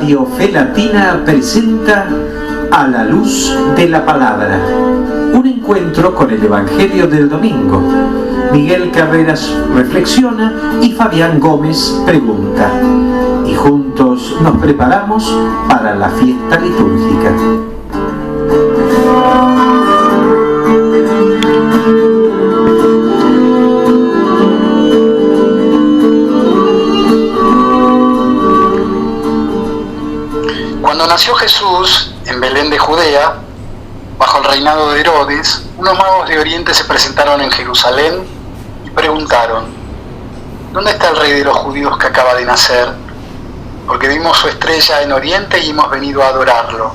Radio Fe Latina presenta A la Luz de la Palabra, un encuentro con el Evangelio del domingo. Miguel Carreras reflexiona y Fabián Gómez pregunta. Y juntos nos preparamos para la fiesta litúrgica. Cuando nació Jesús en Belén de Judea, bajo el reinado de Herodes, unos magos de Oriente se presentaron en Jerusalén y preguntaron: ¿dónde está el rey de los judíos que acaba de nacer? Porque vimos su estrella en Oriente y hemos venido a adorarlo.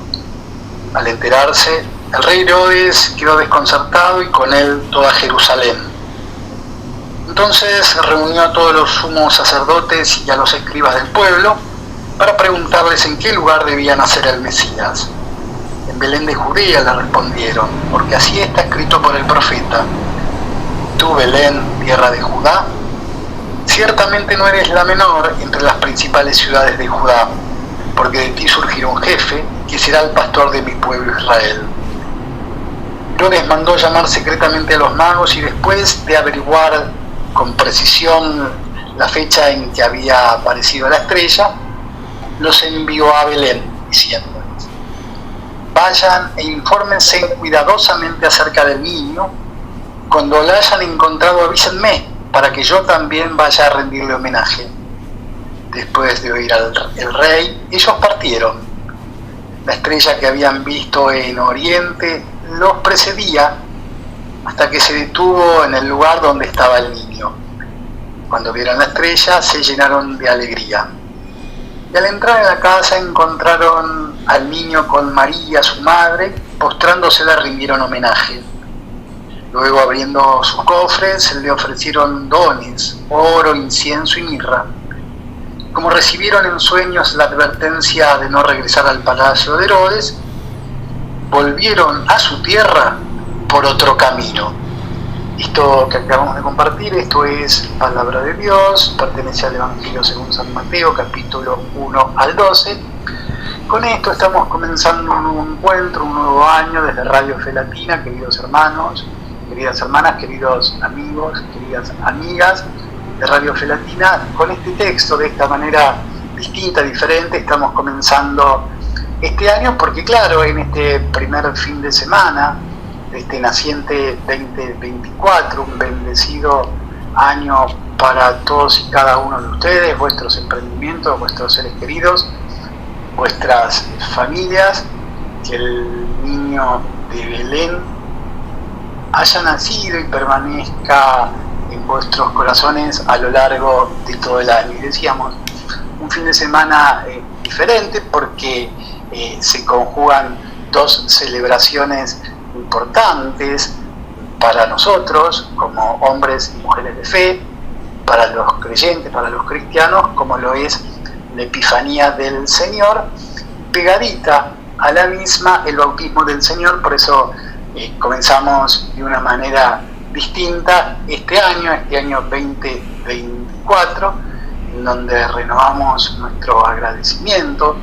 Al enterarse, el rey Herodes quedó desconcertado y con él toda Jerusalén. Entonces reunió a todos los sumos sacerdotes y a los escribas del pueblo para preguntarles en qué lugar debía nacer el Mesías. En Belén de Judea, le respondieron, porque así está escrito por el profeta: tú, Belén, tierra de Judá, ciertamente no eres la menor entre las principales ciudades de Judá, porque de ti surgirá un jefe que será el pastor de mi pueblo Israel. Herodes mandó llamar secretamente a los magos y después de averiguar con precisión la fecha en que había aparecido la estrella, los envió a Belén, diciéndoles: vayan e infórmense cuidadosamente acerca del niño. Cuando lo hayan encontrado, avísenme, para que yo también vaya a rendirle homenaje. Después de oír al rey, ellos partieron. La estrella que habían visto en Oriente los precedía hasta que se detuvo en el lugar donde estaba el niño. Cuando vieron la estrella, se llenaron de alegría. Y al entrar en la casa encontraron al niño con María, su madre, postrándose le rindieron homenaje. Luego, abriendo sus cofres, le ofrecieron dones, oro, incienso y mirra. Como recibieron en sueños la advertencia de no regresar al palacio de Herodes, volvieron a su tierra por otro camino. Esto que acabamos de compartir, esto es Palabra de Dios, pertenece al Evangelio según San Mateo, capítulo 1 al 12. Con esto estamos comenzando un nuevo encuentro, un nuevo año desde Radio Fe Latina, queridos hermanos, queridas hermanas, queridos amigos, queridas amigas de Radio Fe Latina. Con este texto, de esta manera distinta, diferente, estamos comenzando este año porque, claro, en este primer fin de semana de este naciente 2024, un bendecido año para todos y cada uno de ustedes, vuestros emprendimientos, vuestros seres queridos, vuestras familias, que el niño de Belén haya nacido y permanezca en vuestros corazones a lo largo de todo el año. Y decíamos, un fin de semana diferente porque se conjugan dos celebraciones importantes para nosotros como hombres y mujeres de fe, para los creyentes, para los cristianos, como lo es la Epifanía del Señor, pegadita a la misma el bautismo del Señor. Por eso comenzamos de una manera distinta este año 2024, en donde renovamos nuestro agradecimiento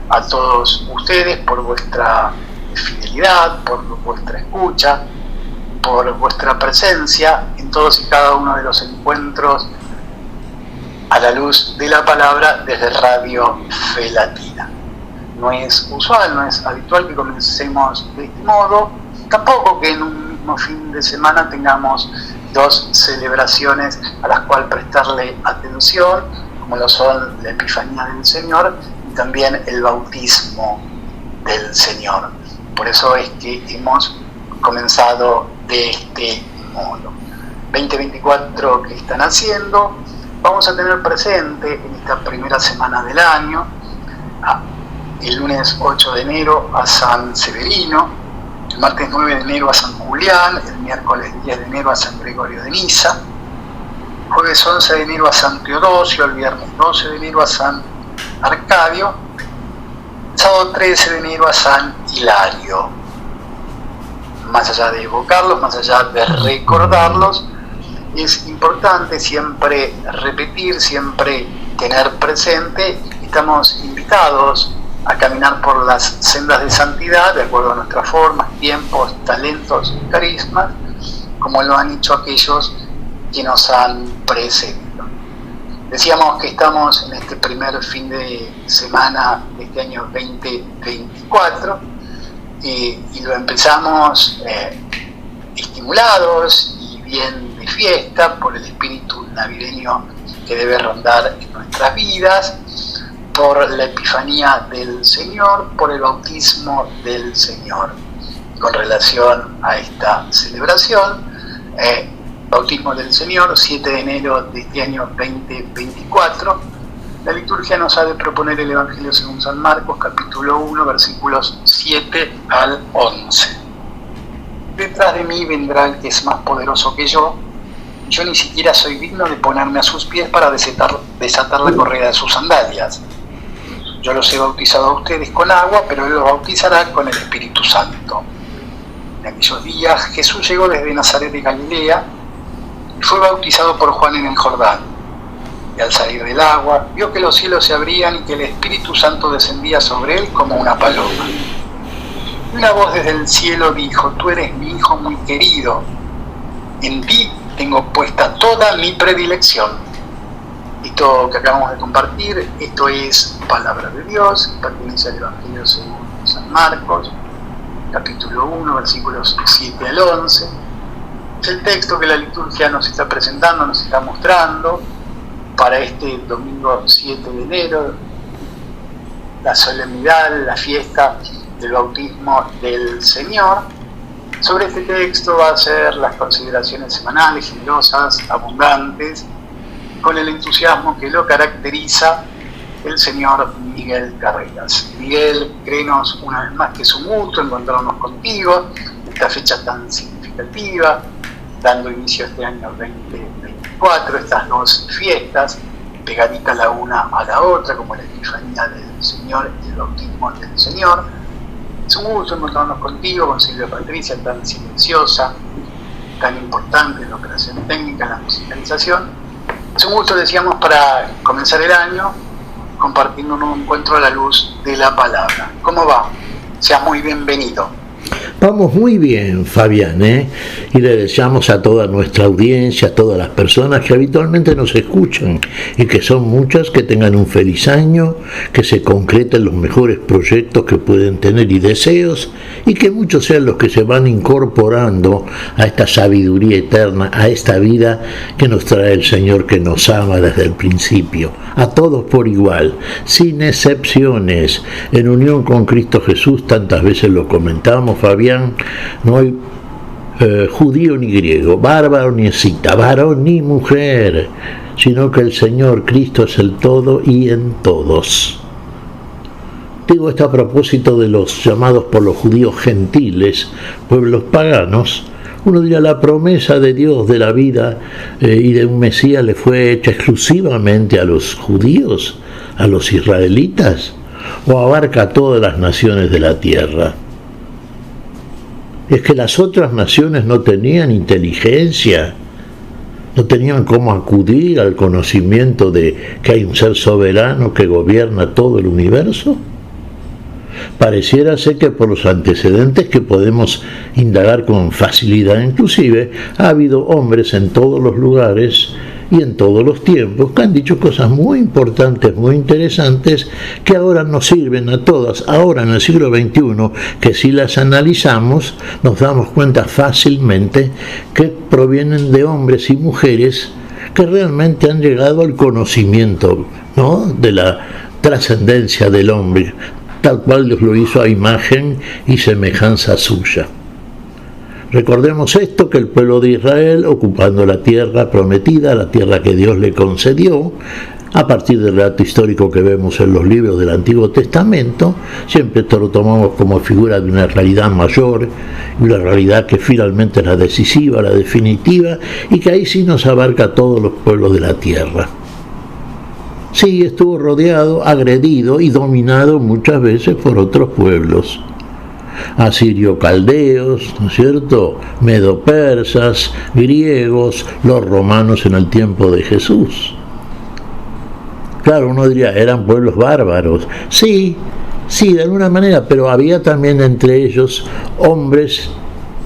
a todos ustedes por vuestra fidelidad, por vuestra escucha, por vuestra presencia en todos y cada uno de los encuentros a la luz de la palabra desde Radio Fe Latina. No es usual, no es habitual que comencemos de este modo, tampoco que en un mismo fin de semana tengamos dos celebraciones a las cuales prestarle atención, como lo son la Epifanía del Señor y también el bautismo del Señor. Por eso es que hemos comenzado de este modo. 2024 que están haciendo, vamos a tener presente en esta primera semana del año, el lunes 8 de enero a San Severino, el martes 9 de enero a San Julián, el miércoles 10 de enero a San Gregorio de Niza, jueves 11 de enero a San Teodosio, el viernes 12 de enero a San Arcadio, sábado 13 de enero a San Hilario. Más allá de evocarlos, más allá de recordarlos, es importante siempre repetir, siempre tener presente estamos invitados a caminar por las sendas de santidad de acuerdo a nuestras formas, tiempos, talentos y carismas, como lo han hecho aquellos que nos han precedido. Decíamos que estamos en este primer fin de semana de este año 2024 y lo empezamos estimulados y bien de fiesta por el espíritu navideño que debe rondar en nuestras vidas, por la Epifanía del Señor, por el bautismo del Señor. Con relación a esta celebración, bautismo del Señor, 7 de enero de este año 2024, la liturgia nos ha de proponer el Evangelio según San Marcos, capítulo 1, versículos 7 al 11. Detrás de mí vendrá el que es más poderoso que yo ni siquiera soy digno de ponerme a sus pies para desatar la correa de sus sandalias. Yo los he bautizado a ustedes con agua, pero Él los bautizará con el Espíritu Santo. En aquellos días Jesús llegó desde Nazaret de Galilea y fue bautizado por Juan en el Jordán. Y al salir del agua, vio que los cielos se abrían y que el Espíritu Santo descendía sobre él como una paloma. Y una voz desde el cielo dijo: Tú eres mi Hijo muy querido, en ti tengo puesta toda mi predilección. Esto que acabamos de compartir, esto es palabra de Dios, pertenece al Evangelio según San Marcos, capítulo 1, versículos 7 al 11. Es el texto que la liturgia nos está presentando, nos está mostrando para este domingo 7 de enero, la solemnidad, la fiesta del bautismo del Señor. Sobre este texto va a ser las consideraciones semanales, generosas, abundantes, con el entusiasmo que lo caracteriza el señor Miguel Carreras. Miguel, créenos una vez más que es un gusto encontrarnos contigo en esta fecha tan significativa, dando inicio a este año 2024, estas dos fiestas pegaditas la una a la otra, como la Epifanía del Señor y el bautismo del Señor. Es un gusto encontrarnos contigo, con Silvia Patricia, tan silenciosa, tan importante en la operación técnica, en la musicalización. Es un gusto, decíamos, para comenzar el año compartiendo un encuentro a la luz de la palabra. ¿Cómo va? Seas muy bienvenido. Vamos muy bien, Fabián, y le deseamos a toda nuestra audiencia, a todas las personas que habitualmente nos escuchan y que son muchas, que tengan un feliz año, que se concreten los mejores proyectos que pueden tener y deseos, y que muchos sean los que se van incorporando a esta sabiduría eterna, a esta vida que nos trae el Señor, que nos ama desde el principio, a todos por igual, sin excepciones, en unión con Cristo Jesús. Tantas veces lo comentamos, Fabián, no hay judío ni griego, bárbaro ni escita, varón ni mujer, sino que el Señor Cristo es el todo y en todos. Digo esto a propósito de los llamados por los judíos gentiles, pueblos paganos. Uno diría, la promesa de Dios de la vida y de un Mesías le fue hecha exclusivamente a los judíos, a los israelitas, o abarca a todas las naciones de la tierra. Es que las otras naciones no tenían inteligencia, no tenían cómo acudir al conocimiento de que hay un ser soberano que gobierna todo el universo. Pareciera ser que por los antecedentes que podemos indagar con facilidad, inclusive, ha habido hombres en todos los lugares y en todos los tiempos que han dicho cosas muy importantes, muy interesantes, que ahora nos sirven a todas, ahora en el siglo XXI, que si las analizamos nos damos cuenta fácilmente que provienen de hombres y mujeres que realmente han llegado al conocimiento, ¿no?, de la trascendencia del hombre, tal cual Dios lo hizo a imagen y semejanza suya. Recordemos esto, que el pueblo de Israel, ocupando la tierra prometida, la tierra que Dios le concedió, a partir del relato histórico que vemos en los libros del Antiguo Testamento, siempre esto lo tomamos como figura de una realidad mayor, una realidad que finalmente es la decisiva, la definitiva, y que ahí sí nos abarca a todos los pueblos de la tierra. Sí, estuvo rodeado, agredido y dominado muchas veces por otros pueblos. Asirio-caldeos, ¿no es cierto?, medo-persas, griegos, los romanos en el tiempo de Jesús. Claro, uno diría, eran pueblos bárbaros. Sí, de alguna manera, pero había también entre ellos hombres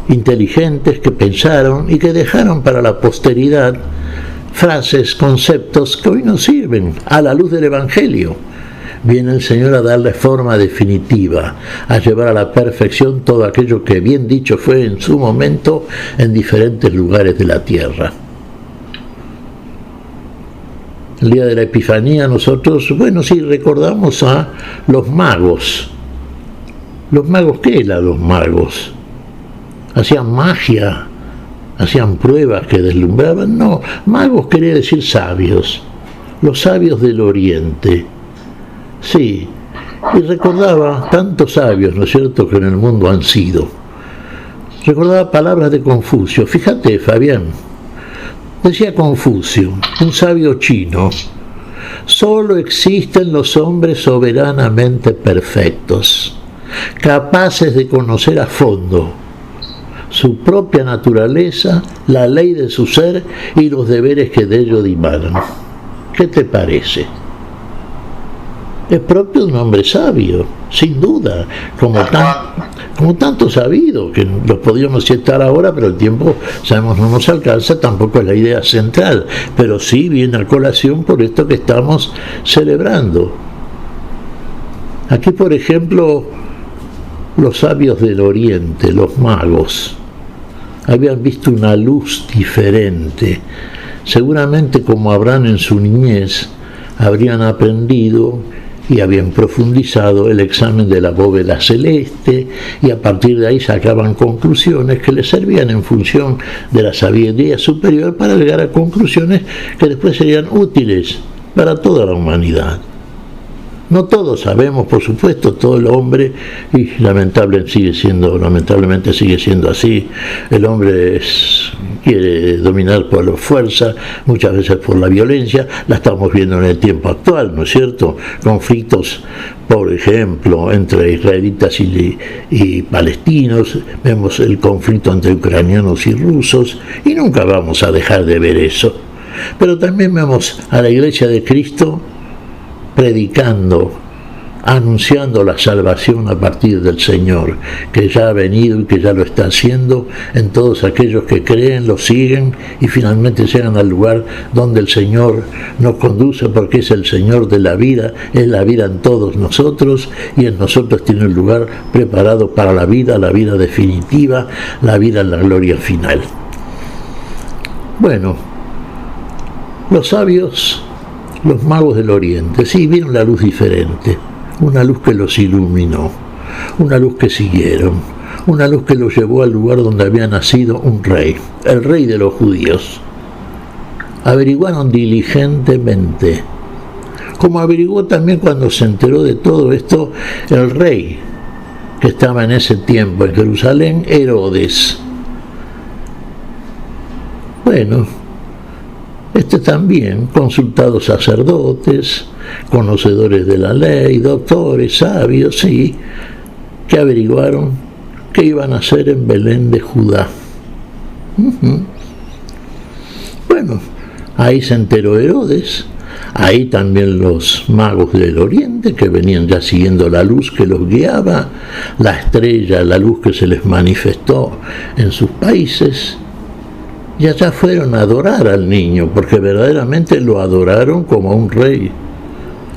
inteligentes que pensaron y que dejaron para la posteridad frases, conceptos que hoy nos sirven a la luz del Evangelio. Viene el Señor a darle forma definitiva, a llevar a la perfección todo aquello que, bien dicho, fue en su momento en diferentes lugares de la tierra. El día de la Epifanía nosotros, recordamos a los magos. ¿Los magos qué eran los magos? ¿Hacían magia? ¿Hacían pruebas que deslumbraban? No, magos quería decir sabios, los sabios del Oriente. Sí, y recordaba tantos sabios, ¿no es cierto?, que en el mundo han sido. Recordaba palabras de Confucio. Fíjate, Fabián, decía Confucio, un sabio chino: solo existen los hombres soberanamente perfectos, capaces de conocer a fondo su propia naturaleza, la ley de su ser y los deberes que de ello dimanan. ¿Qué te parece? Es propio de un hombre sabio, sin duda, como tanto sabido, que los podríamos citar ahora, pero el tiempo, sabemos, no nos alcanza, tampoco es la idea central, pero sí viene a colación por esto que estamos celebrando. Aquí, por ejemplo, los sabios del Oriente, los magos, habían visto una luz diferente. Seguramente, como Abraham en su niñez, habrían aprendido y habían profundizado el examen de la bóveda celeste, y a partir de ahí sacaban conclusiones que les servían en función de la sabiduría superior para llegar a conclusiones que después serían útiles para toda la humanidad. No todos sabemos, por supuesto, todo el hombre, y lamentablemente sigue siendo así. El hombre quiere dominar por la fuerza, muchas veces por la violencia. La estamos viendo en el tiempo actual, ¿no es cierto? Conflictos, por ejemplo, entre israelitas y palestinos. Vemos el conflicto entre ucranianos y rusos, y nunca vamos a dejar de ver eso. Pero también vemos a la Iglesia de Cristo predicando, anunciando la salvación a partir del Señor, que ya ha venido y que ya lo está haciendo en todos aquellos que creen, lo siguen y finalmente llegan al lugar donde el Señor nos conduce, porque es el Señor de la vida, es la vida en todos nosotros, y en nosotros tiene un lugar preparado para la vida definitiva, la vida en la gloria final. Bueno, los sabios, los magos del Oriente, sí, vieron la luz diferente, una luz que los iluminó, una luz que siguieron, una luz que los llevó al lugar donde había nacido un rey, el rey de los judíos. Averiguaron diligentemente, como averiguó también cuando se enteró de todo esto el rey que estaba en ese tiempo en Jerusalén, Herodes. Bueno, también consultados sacerdotes, conocedores de la ley, doctores, sabios, sí, que averiguaron qué iban a hacer en Belén de Judá. Bueno, ahí se enteró Herodes, ahí también los magos del Oriente, que venían ya siguiendo la luz que los guiaba, la estrella, la luz que se les manifestó en sus países. Y allá fueron a adorar al niño, porque verdaderamente lo adoraron como a un rey.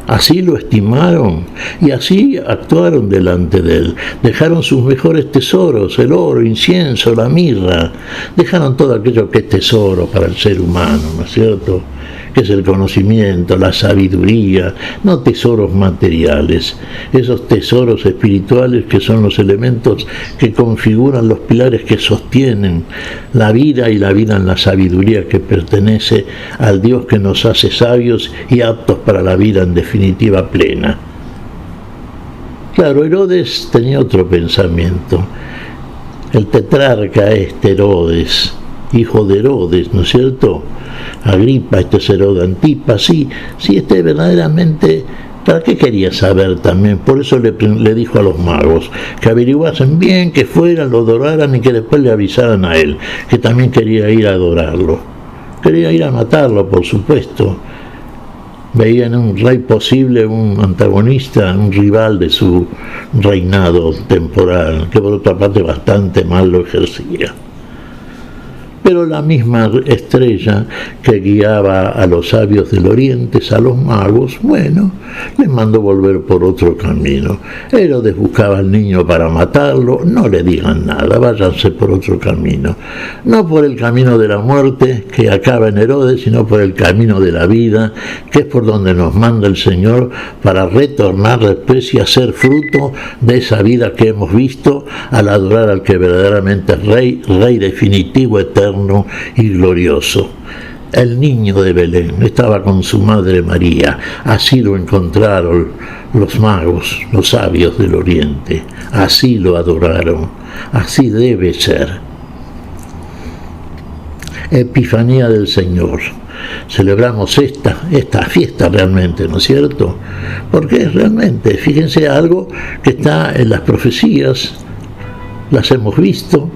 Así lo estimaron y así actuaron delante de él. Dejaron sus mejores tesoros, el oro, incienso, la mirra. Dejaron todo aquello que es tesoro para el ser humano, ¿no es cierto?, que es el conocimiento, la sabiduría, no tesoros materiales, esos tesoros espirituales que son los elementos que configuran los pilares que sostienen la vida, y la vida en la sabiduría que pertenece al Dios que nos hace sabios y aptos para la vida en definitiva plena. Claro, Herodes tenía otro pensamiento. El tetrarca Herodes, hijo de Herodes, ¿no es cierto? Agripa, es Herodes Antipas, sí, verdaderamente, ¿para qué quería saber también? Por eso le dijo a los magos que averiguasen bien, que fueran, lo adoraran y que después le avisaran a él, que también quería ir a adorarlo. Quería ir a matarlo, por supuesto. veían en un rey posible un antagonista, un rival de su reinado temporal, que por otra parte bastante mal lo ejercía. Pero la misma estrella que guiaba a los sabios del oriente, a los magos, bueno, les mandó volver por otro camino. Herodes buscaba al niño para matarlo, no le digan nada, váyanse por otro camino. No por el camino de la muerte, que acaba en Herodes, sino por el camino de la vida, que es por donde nos manda el Señor para retornar después y hacer fruto de esa vida que hemos visto al adorar al que verdaderamente es Rey, Rey definitivo, eterno y glorioso. El niño de Belén estaba con su madre María, así lo encontraron los magos, los sabios del oriente, así lo adoraron, así debe ser. Epifanía del Señor. Celebramos esta fiesta realmente, ¿no es cierto? Porque es realmente, fíjense, algo que está en las profecías, las hemos visto.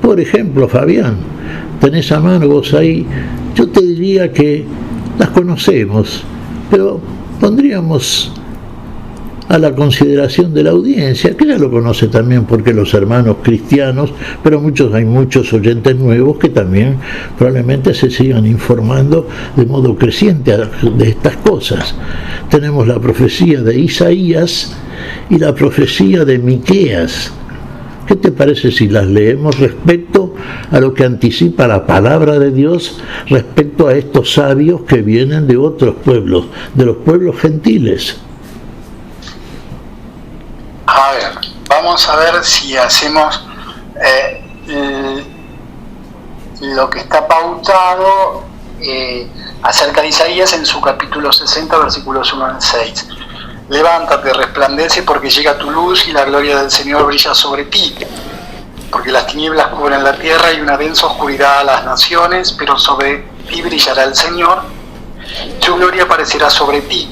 Por ejemplo, Fabián, tenés a mano vos ahí, yo te diría que las conocemos, pero pondríamos a la consideración de la audiencia, que ya lo conoce también porque los hermanos cristianos, pero hay muchos oyentes nuevos que también probablemente se sigan informando de modo creciente de estas cosas. Tenemos la profecía de Isaías y la profecía de Miqueas. ¿Qué te parece si las leemos respecto a lo que anticipa la palabra de Dios respecto a estos sabios que vienen de otros pueblos, de los pueblos gentiles? A ver, vamos a ver si hacemos lo que está pautado acerca de Isaías en su capítulo 60, versículos 1 al 6. Levántate, resplandece, porque llega tu luz y la gloria del Señor brilla sobre ti. Porque las tinieblas cubren la tierra y una densa oscuridad a las naciones, pero sobre ti brillará el Señor. Su gloria aparecerá sobre ti.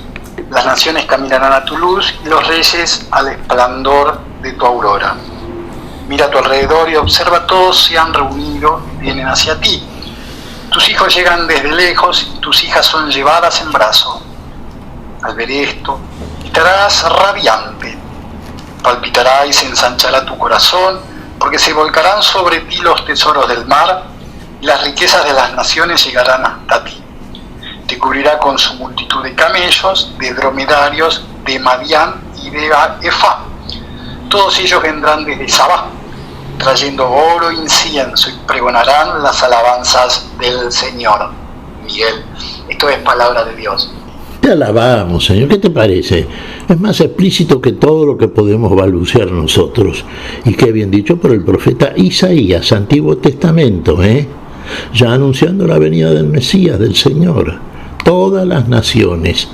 Las naciones caminarán a tu luz y los reyes al esplendor de tu aurora. Mira a tu alrededor y observa, todos se han reunido y vienen hacia ti. Tus hijos llegan desde lejos y tus hijas son llevadas en brazo. Al ver esto, estarás radiante, palpitará y se ensanchará tu corazón, porque se volcarán sobre ti los tesoros del mar, y las riquezas de las naciones llegarán hasta ti. Te cubrirá con su multitud de camellos, de dromedarios, de Madián y de Efá. Todos ellos vendrán desde Sabá, trayendo oro e incienso, y pregonarán las alabanzas del Señor. Miguel, esto es palabra de Dios. Te alabamos, Señor, ¿qué te parece? Es más explícito que todo lo que podemos balbucear nosotros. Y qué bien dicho por el profeta Isaías, Antiguo Testamento, ya anunciando la venida del Mesías, del Señor. Todas las naciones,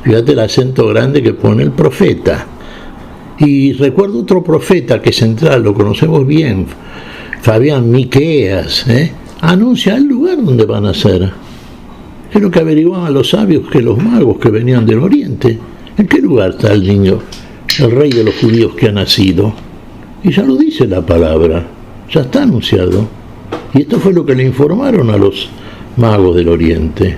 fíjate el acento grande que pone el profeta. Y recuerdo otro profeta que es central, lo conocemos bien, Fabián, Miqueas, anuncia el lugar donde van a ser. Es lo que averiguaban los sabios, que los magos que venían del oriente. ¿En qué lugar está el niño, el rey de los judíos que ha nacido? Y ya lo dice la palabra, ya está anunciado. Y esto fue lo que le informaron a los magos del oriente.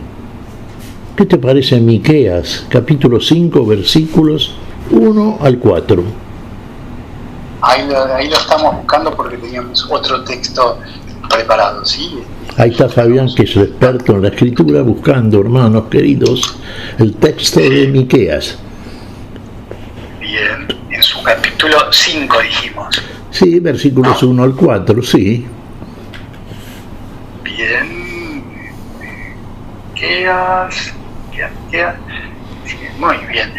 ¿Qué te parece Miqueas, capítulo 5, versículos 1 al 4? Ahí lo estamos buscando porque teníamos otro texto preparado, ¿sí? Ahí está Fabián, que es el experto en la escritura, buscando, hermanos queridos, el texto de Miqueas. Bien, en su capítulo 5 dijimos. Sí, versículos 1 al 4, sí. Bien. Miqueas. Sí, muy bien.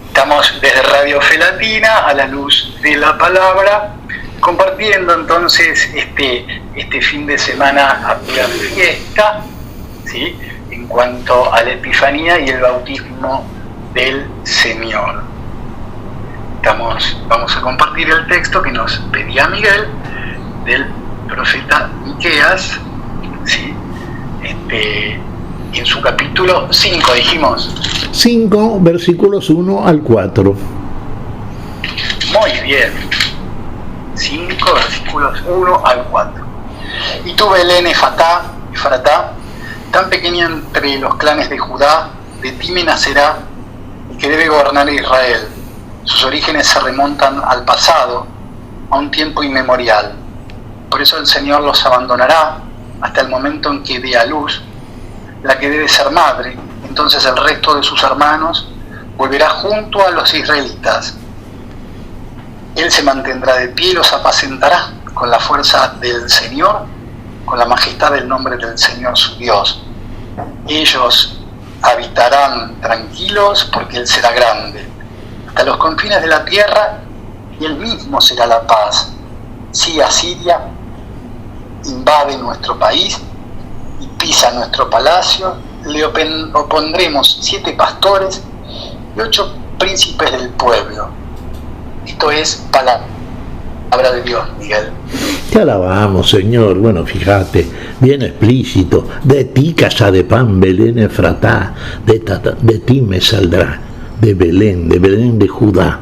Estamos desde Radio Fe Latina, a la luz de la palabra, compartiendo entonces este fin de semana a pura fiesta, ¿sí?, en cuanto a la Epifanía y el bautismo del Señor. Vamos a compartir el texto que nos pedía Miguel del profeta Miqueas, ¿sí?, en su capítulo 5 dijimos. 5 versículos 1 al 4. Muy bien. 5 versículos 1 al 4. Y tú, Belén Efratá, tan pequeña entre los clanes de Judá, de ti me nacerá el que debe gobernar a Israel. Sus orígenes se remontan al pasado, a un tiempo inmemorial. Por eso el Señor los abandonará hasta el momento en que dé a luz la que debe ser madre. Entonces el resto de sus hermanos volverá junto a los israelitas. Él se mantendrá de pie y los apacentará con la fuerza del Señor, con la majestad del nombre del Señor su Dios. Ellos habitarán tranquilos porque Él será grande, hasta los confines de la tierra, y Él mismo será la paz. Si Asiria invade nuestro país y pisa nuestro palacio, le opondremos 7 pastores y 8 príncipes del pueblo. Esto es palabra de Dios, Miguel. Te alabamos, Señor. Bueno, fíjate, bien explícito. De ti, casa de pan, Belén Efratá, de ti me saldrá, de Belén de Judá.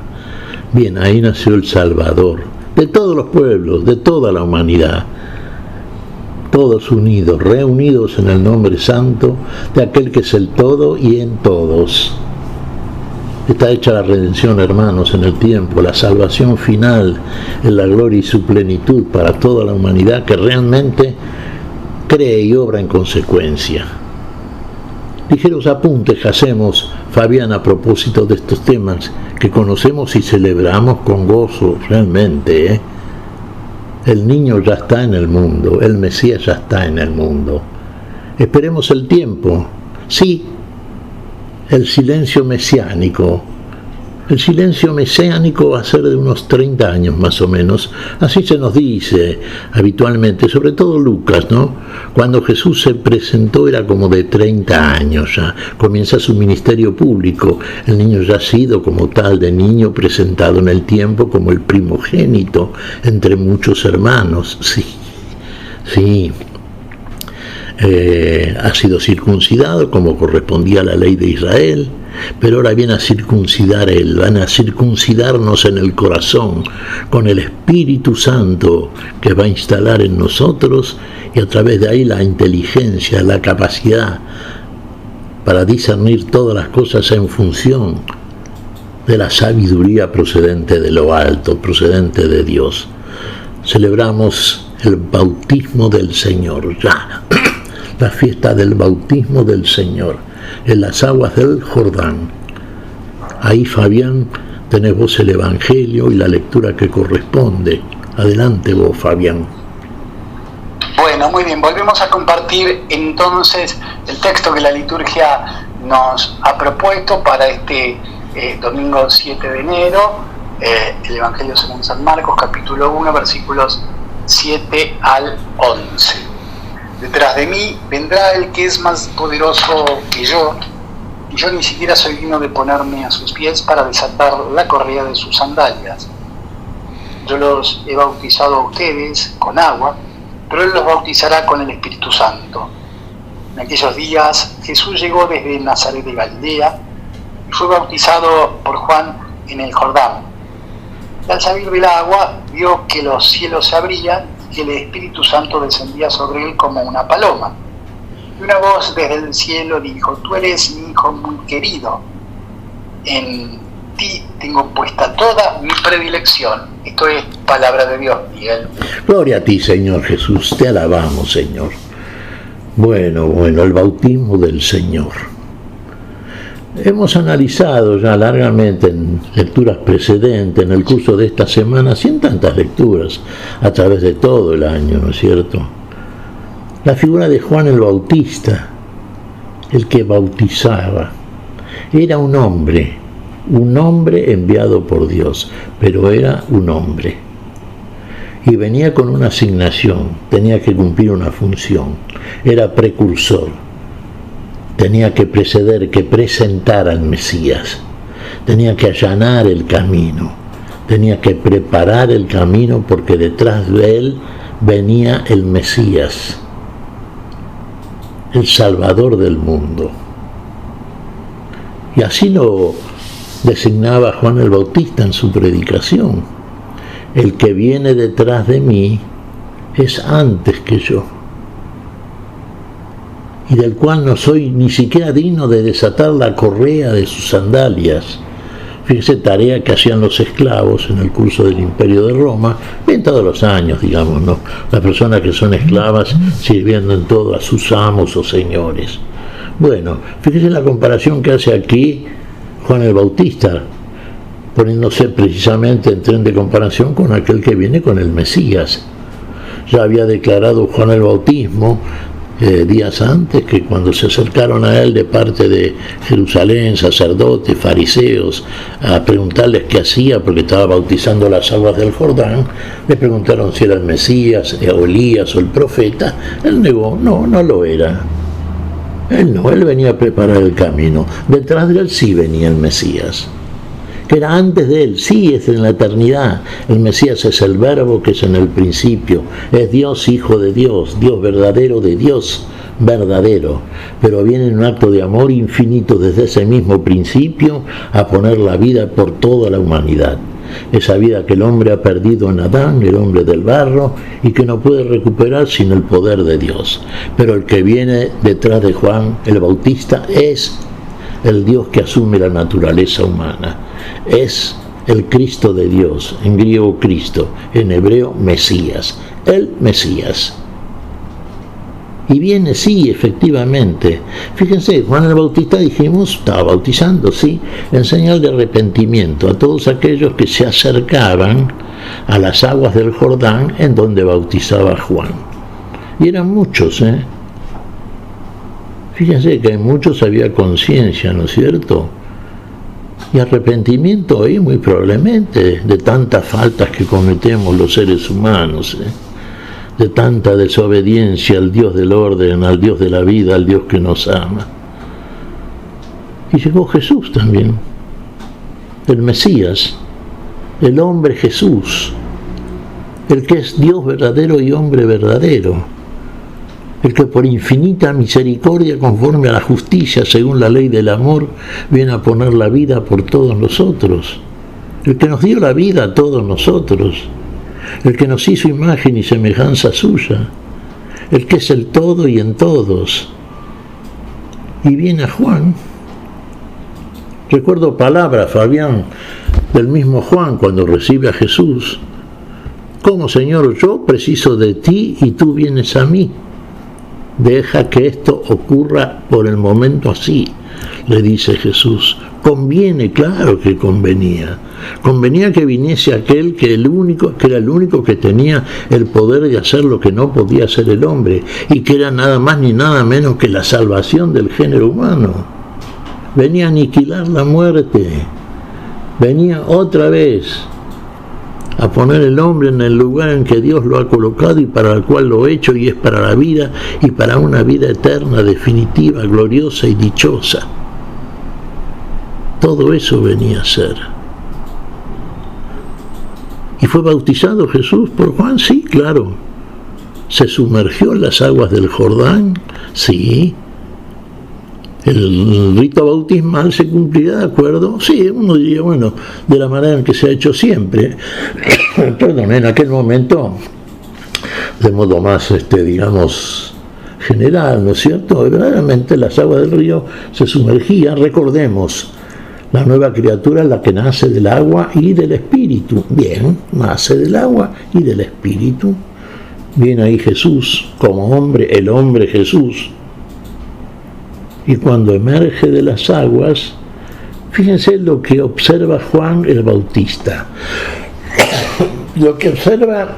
Bien, ahí nació el Salvador, de todos los pueblos, de toda la humanidad. Todos unidos, reunidos en el nombre santo de aquel que es el todo y en todos. Está hecha la redención, hermanos, en el tiempo, la salvación final, en la gloria y su plenitud para toda la humanidad que realmente cree y obra en consecuencia. Ligeros apuntes que hacemos, Fabián, a propósito de estos temas que conocemos y celebramos con gozo realmente, ¿eh? El niño ya está en el mundo, el Mesías ya está en el mundo. Esperemos el tiempo. Sí, el silencio mesiánico. El silencio mesiánico va a ser de unos 30 años más o menos. Así se nos dice habitualmente, sobre todo Lucas, ¿no? Cuando Jesús se presentó era como de 30 años ya. Comienza su ministerio público. El niño ya ha sido como tal de niño presentado en el tiempo como el primogénito entre muchos hermanos. Sí. Ha sido circuncidado como correspondía a la ley de Israel, pero ahora viene a circuncidar Él, van a circuncidarnos en el corazón con el Espíritu Santo que va a instalar en nosotros, y a través de ahí la inteligencia, la capacidad para discernir todas las cosas en función de la sabiduría procedente de lo alto, procedente de Dios. Celebramos el bautismo del Señor, ya. La fiesta del bautismo del Señor en las aguas del Jordán. Ahí, Fabián, tenés vos el Evangelio y la lectura que corresponde. Adelante vos, Fabián. Bueno, muy bien, volvemos a compartir entonces el texto que la liturgia nos ha propuesto para este domingo 7 de enero, el Evangelio según San Marcos, capítulo 1, versículos 7 al 11. Detrás de mí vendrá el que es más poderoso que yo, y yo ni siquiera soy digno de ponerme a sus pies para desatar la correa de sus sandalias. Yo los he bautizado a ustedes con agua, pero Él los bautizará con el Espíritu Santo. En aquellos días Jesús llegó desde Nazaret de Galilea y fue bautizado por Juan en el Jordán. Y al salir del agua vio que los cielos se abrían, que el Espíritu Santo descendía sobre él como una paloma. Y una voz desde el cielo dijo: Tú eres mi hijo muy querido, en ti tengo puesta toda mi predilección. Esto es palabra de Dios, Miguel. Gloria a ti, Señor Jesús, te alabamos, Señor. Bueno, el bautismo del Señor. Hemos analizado ya largamente en lecturas precedentes, en el curso de esta semana, y en tantas lecturas, a través de todo el año, ¿no es cierto? La figura de Juan el Bautista, el que bautizaba, era un hombre enviado por Dios, pero era un hombre. Y venía con una asignación, tenía que cumplir una función, era precursor. Tenía que preceder, que presentar al Mesías, tenía que allanar el camino, tenía que preparar el camino, porque detrás de él venía el Mesías, el Salvador del mundo. Y así lo designaba Juan el Bautista en su predicación: el que viene detrás de mí es antes que yo. y del cual no soy ni siquiera digno de desatar la correa de sus sandalias. Fíjense, tarea que hacían los esclavos en el curso del Imperio de Roma, en todos los años, digamos, ¿no? Las personas que son esclavas sirviendo en todo a sus amos o señores. Bueno, fíjense la comparación que hace aquí Juan el Bautista, poniéndose precisamente en tren de comparación con aquel que viene con el Mesías. Ya había declarado Juan el Bautismo días antes, que cuando se acercaron a él de parte de Jerusalén, sacerdotes, fariseos, a preguntarles qué hacía porque estaba bautizando las aguas del Jordán, le preguntaron si era el Mesías, o Elías o el profeta. Él negó, no lo era. Él venía a preparar el camino. Detrás de él sí venía el Mesías, que era antes de él, sí, es en la eternidad. El Mesías es el Verbo que es en el principio, es Dios, Hijo de Dios, Dios verdadero de Dios verdadero, pero viene en un acto de amor infinito desde ese mismo principio a poner la vida por toda la humanidad. Esa vida que el hombre ha perdido en Adán, el hombre del barro, y que no puede recuperar sin el poder de Dios. Pero el que viene detrás de Juan el Bautista es el Dios que asume la naturaleza humana. Es el Cristo de Dios, en griego Cristo, en hebreo Mesías, el Mesías. Y viene, sí, efectivamente. Fíjense, Juan el Bautista, dijimos, estaba bautizando, sí, en señal de arrepentimiento a todos aquellos que se acercaban a las aguas del Jordán en donde bautizaba Juan. Y eran muchos, Fíjense que en muchos había conciencia, ¿no es cierto? Y arrepentimiento ahí muy probablemente de tantas faltas que cometemos los seres humanos, de tanta desobediencia al Dios del orden, al Dios de la vida, al Dios que nos ama. Y llegó Jesús también, el Mesías, el hombre Jesús, el que es Dios verdadero y hombre verdadero, el que por infinita misericordia, conforme a la justicia, según la ley del amor, viene a poner la vida por todos nosotros, el que nos dio la vida a todos nosotros, el que nos hizo imagen y semejanza suya, el que es el todo y en todos. Y viene a Juan. Recuerdo palabras, Fabián, del mismo Juan cuando recibe a Jesús. ¿Cómo, Señor? Yo preciso de ti y tú vienes a mí. Deja que esto ocurra por el momento así, le dice Jesús. Conviene, claro que convenía. Convenía que viniese aquel que era el único que tenía el poder de hacer lo que no podía hacer el hombre, y que era nada más ni nada menos que la salvación del género humano. Venía a aniquilar la muerte. Venía otra vez a poner el hombre en el lugar en que Dios lo ha colocado y para el cual lo ha hecho, y es para la vida y para una vida eterna, definitiva, gloriosa y dichosa. Todo eso venía a ser. ¿Y fue bautizado Jesús por Juan? Sí, claro. ¿Se sumergió en las aguas del Jordán? Sí. ¿El rito bautismal se cumplirá de acuerdo? Sí, uno diría, bueno, de la manera en que se ha hecho siempre. Perdón, en aquel momento, de modo más, digamos, general, ¿no es cierto? Verdaderamente las aguas del río se sumergían, recordemos, la nueva criatura es la que nace del agua y del espíritu. Bien, nace del agua y del espíritu. Viene ahí Jesús como hombre, el hombre Jesús. Y cuando emerge de las aguas, fíjense lo que observa Juan el Bautista. Lo que observa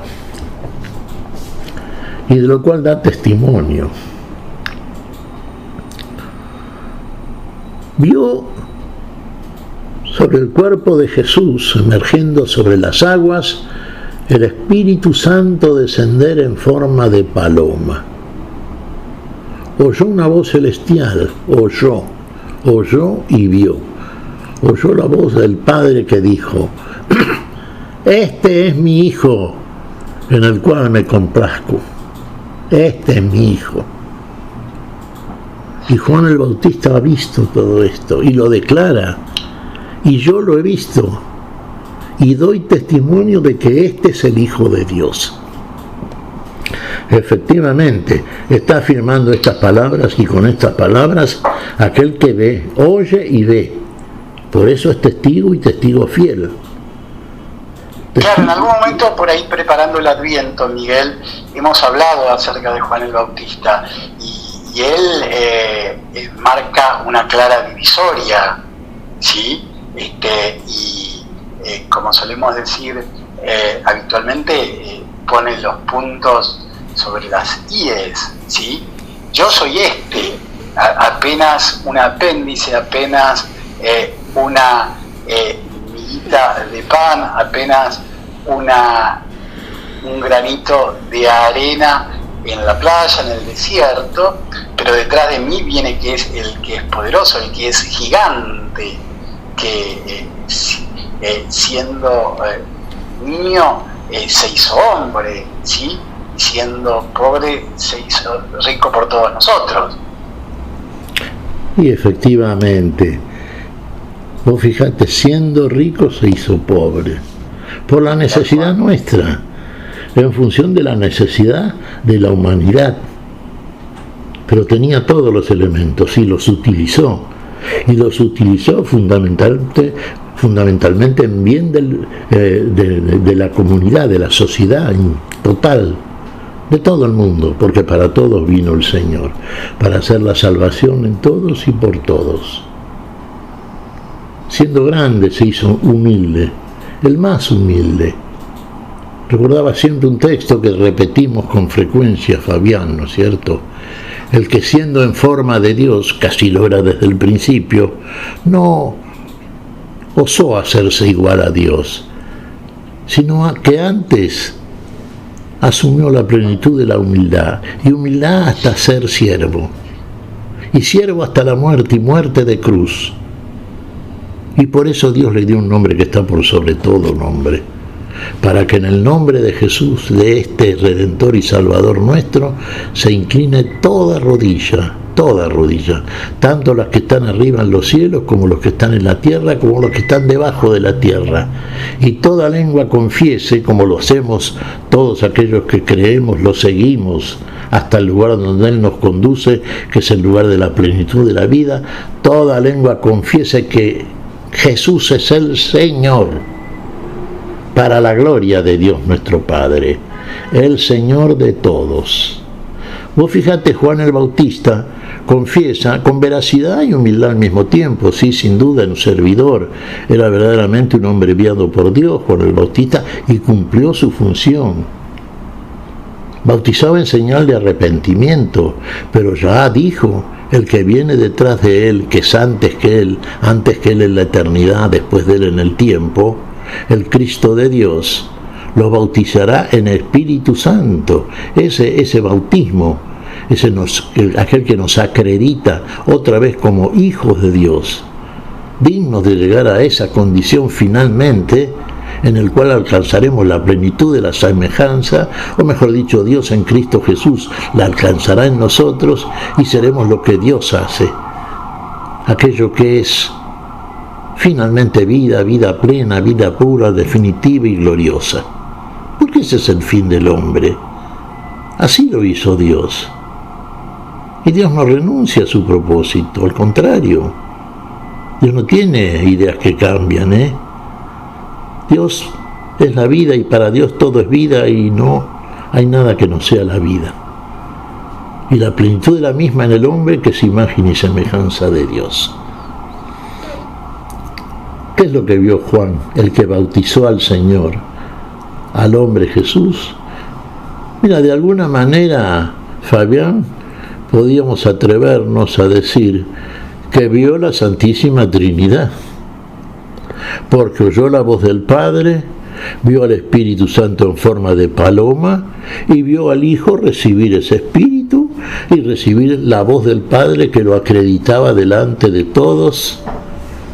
y de lo cual da testimonio. Vio sobre el cuerpo de Jesús, emergiendo sobre las aguas, el Espíritu Santo descender en forma de paloma. Oyó una voz celestial, oyó y vio. Oyó la voz del Padre que dijo: Este es mi Hijo, en el cual me complazco. Este es mi Hijo. Y Juan el Bautista ha visto todo esto y lo declara. Y yo lo he visto y doy testimonio de que este es el Hijo de Dios. Efectivamente, está afirmando estas palabras, y con estas palabras aquel que ve, oye y ve. Por eso es testigo y testigo fiel. Claro, en algún momento por ahí preparando el Adviento, Miguel, hemos hablado acerca de Juan el Bautista y él marca una clara divisoria, ¿sí? Como solemos decir habitualmente, pone los puntos sobre las IES, ¿sí? Yo soy apenas un apéndice, apenas una miguita de pan, apenas un granito de arena en la playa, en el desierto, pero detrás de mí viene el que es poderoso, el que es gigante, que siendo niño se hizo hombre, ¿sí? Siendo pobre se hizo rico por todos nosotros. Y efectivamente, vos fijate, siendo rico se hizo pobre, por la necesidad nuestra, en función de la necesidad de la humanidad. Pero tenía todos los elementos y los utilizó fundamentalmente en bien de la comunidad, de la sociedad en total, de todo el mundo, porque para todos vino el Señor, para hacer la salvación en todos y por todos. Siendo grande se hizo humilde, el más humilde. Recordaba siempre un texto que repetimos con frecuencia, Fabián, ¿no es cierto? El que siendo en forma de Dios, casi lo era desde el principio, no osó hacerse igual a Dios, sino que antes asumió la plenitud de la humildad, y humildad hasta ser siervo, y siervo hasta la muerte, y muerte de cruz. Y por eso Dios le dio un nombre que está por sobre todo nombre, para que en el nombre de Jesús, de este Redentor y Salvador nuestro, se incline toda rodilla, tanto las que están arriba en los cielos, como los que están en la tierra, como los que están debajo de la tierra, y toda lengua confiese, como lo hacemos todos aquellos que creemos, lo seguimos hasta el lugar donde Él nos conduce, que es el lugar de la plenitud de la vida. Toda lengua confiese que Jesús es el Señor, para la gloria de Dios nuestro Padre, el Señor de todos. Vos fíjate, Juan el Bautista confiesa con veracidad y humildad al mismo tiempo, sí, sin duda, un servidor. Era verdaderamente un hombre enviado por Dios, Juan el Bautista, y cumplió su función. Bautizaba en señal de arrepentimiento, pero ya dijo, el que viene detrás de él, que es antes que él en la eternidad, después de él en el tiempo, el Cristo de Dios, lo bautizará en Espíritu Santo. Ese bautismo, aquel que nos acredita otra vez como hijos de Dios, dignos de llegar a esa condición finalmente, en el cual alcanzaremos la plenitud de la semejanza, o mejor dicho, Dios en Cristo Jesús la alcanzará en nosotros y seremos lo que Dios hace, aquello que es finalmente vida plena, vida pura, definitiva y gloriosa. Porque ese es el fin del hombre. Así lo hizo Dios. Y Dios no renuncia a su propósito, al contrario. Dios no tiene ideas que cambian, Dios es la vida y para Dios todo es vida y no hay nada que no sea la vida. Y la plenitud de la misma en el hombre, que es imagen y semejanza de Dios. ¿Qué es lo que vio Juan, el que bautizó al Señor, al hombre Jesús? Mira, de alguna manera, Fabián, podíamos atrevernos a decir que vio la Santísima Trinidad, porque oyó la voz del Padre, vio al Espíritu Santo en forma de paloma, y vio al Hijo recibir ese Espíritu y recibir la voz del Padre que lo acreditaba delante de todos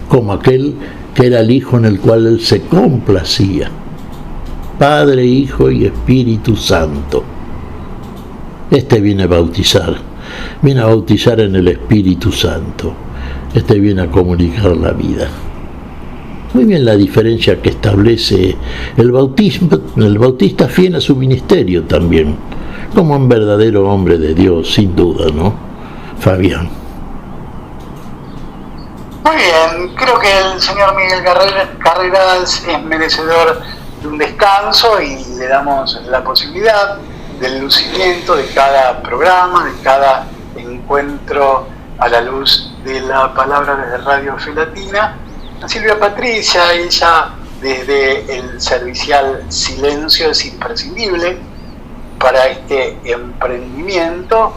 como aquel que era el Hijo en el cual Él se complacía. Padre, Hijo y Espíritu Santo. Viene a bautizar en el Espíritu Santo. Viene a comunicar la vida. Muy bien la diferencia que establece el bautismo. El bautista fiel a su ministerio también, como un verdadero hombre de Dios, sin duda, ¿no, Fabián? Muy bien, creo que el señor Miguel Carreras es merecedor de un descanso y le damos la posibilidad del lucimiento de cada programa, de cada encuentro a la luz de la palabra desde Radio Fe Latina. A Silvia Patricia, ella desde el servicial silencio es imprescindible para este emprendimiento,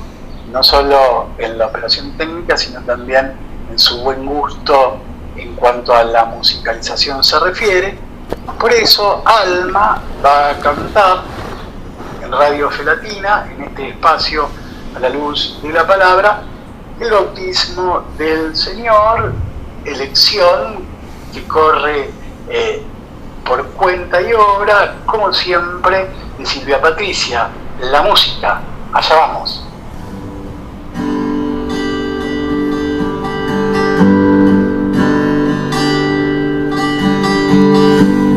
no solo en la operación técnica, sino también en su buen gusto en cuanto a la musicalización se refiere. Por eso Alma va a cantar en Radio Fe Latina, en este espacio a la luz de la palabra, el bautismo del Señor, elección que corre por cuenta y obra, como siempre, de Silvia Patricia. La música, allá vamos.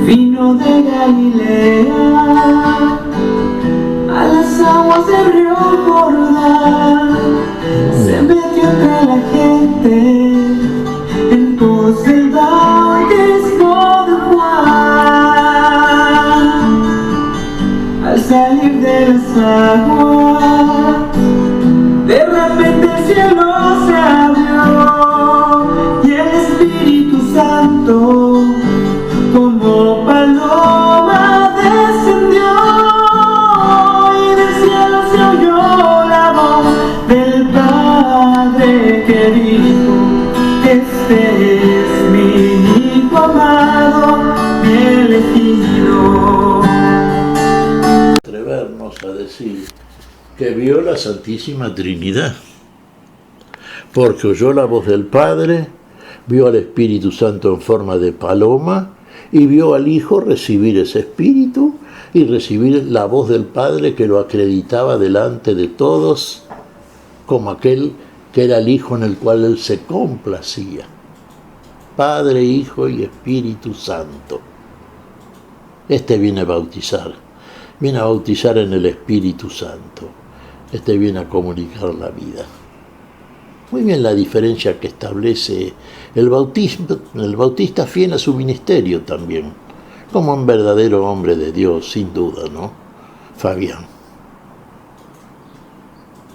Vino de Galilea a las aguas del río Jordán, se metió entre la gente en pos del bautismo de Juan. Al salir de las aguas, de repente el cielo se abrió y el Espíritu Santo como paloma descendió, y del cielo se oyó la voz del Padre que dijo: este es mi Hijo amado, mi elegido. Atrevernos a decir que vio la Santísima Trinidad, porque oyó la voz del Padre, vio al Espíritu Santo en forma de paloma, y vio al Hijo recibir ese Espíritu y recibir la voz del Padre que lo acreditaba delante de todos como aquel que era el Hijo en el cual él se complacía. Padre, Hijo y Espíritu Santo. Este viene a bautizar en el Espíritu Santo. Este viene a comunicar la vida. Muy bien la diferencia que establece el bautismo, el bautista fiel a su ministerio también, como un verdadero hombre de Dios, sin duda, ¿no, Fabián?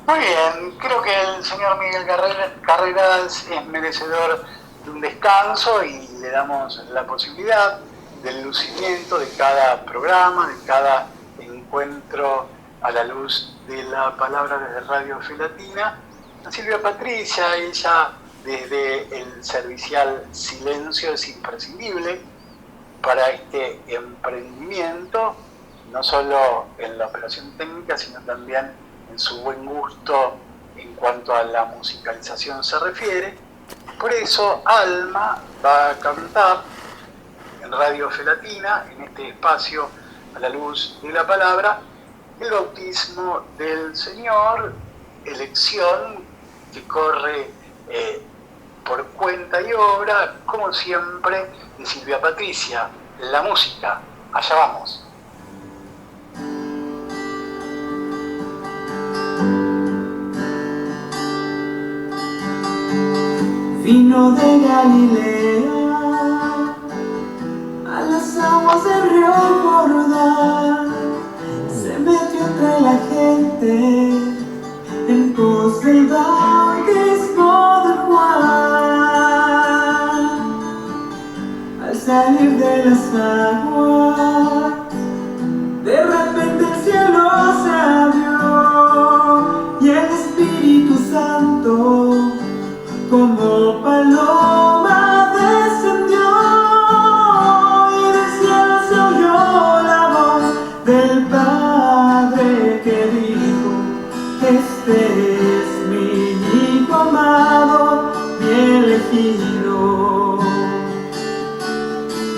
Muy bien, creo que el señor Miguel Carreras es merecedor de un descanso y le damos la posibilidad del lucimiento de cada programa, de cada encuentro a la luz de la palabra desde Radio Fe Latina. A Silvia Patricia, ella desde el servicial silencio es imprescindible para este emprendimiento, no solo en la operación técnica, sino también en su buen gusto en cuanto a la musicalización se refiere. Por eso Alma va a cantar en Radio Fe Latina, en este espacio a la luz de la palabra, el bautismo del Señor, elección que corre por cuenta y obra, como siempre, de Silvia Patricia. La música, allá vamos. Vino de Galilea a las aguas del río Jordán, se metió entre la gente en pos del bautismo de Juan. Al salir de las aguas, de repente el cielo se abrió y el Espíritu Santo como paloma descendió, y del cielo se oyó la voz del Padre que dijo: este es mi Hijo amado, mi elegido.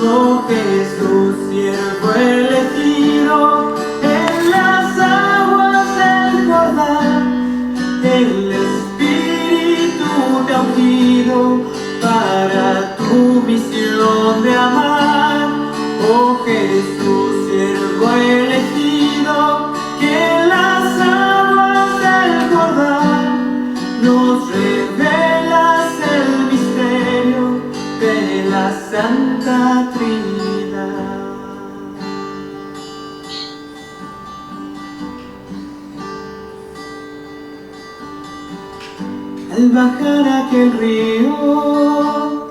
Oh Jesús, siervo elegido, en las aguas del Jordán, el Espíritu te ha ungido para tu misión de amar. Oh Jesús, siervo elegido, que en las nos revelas el misterio de la Santa Trinidad. Al bajar aquel río,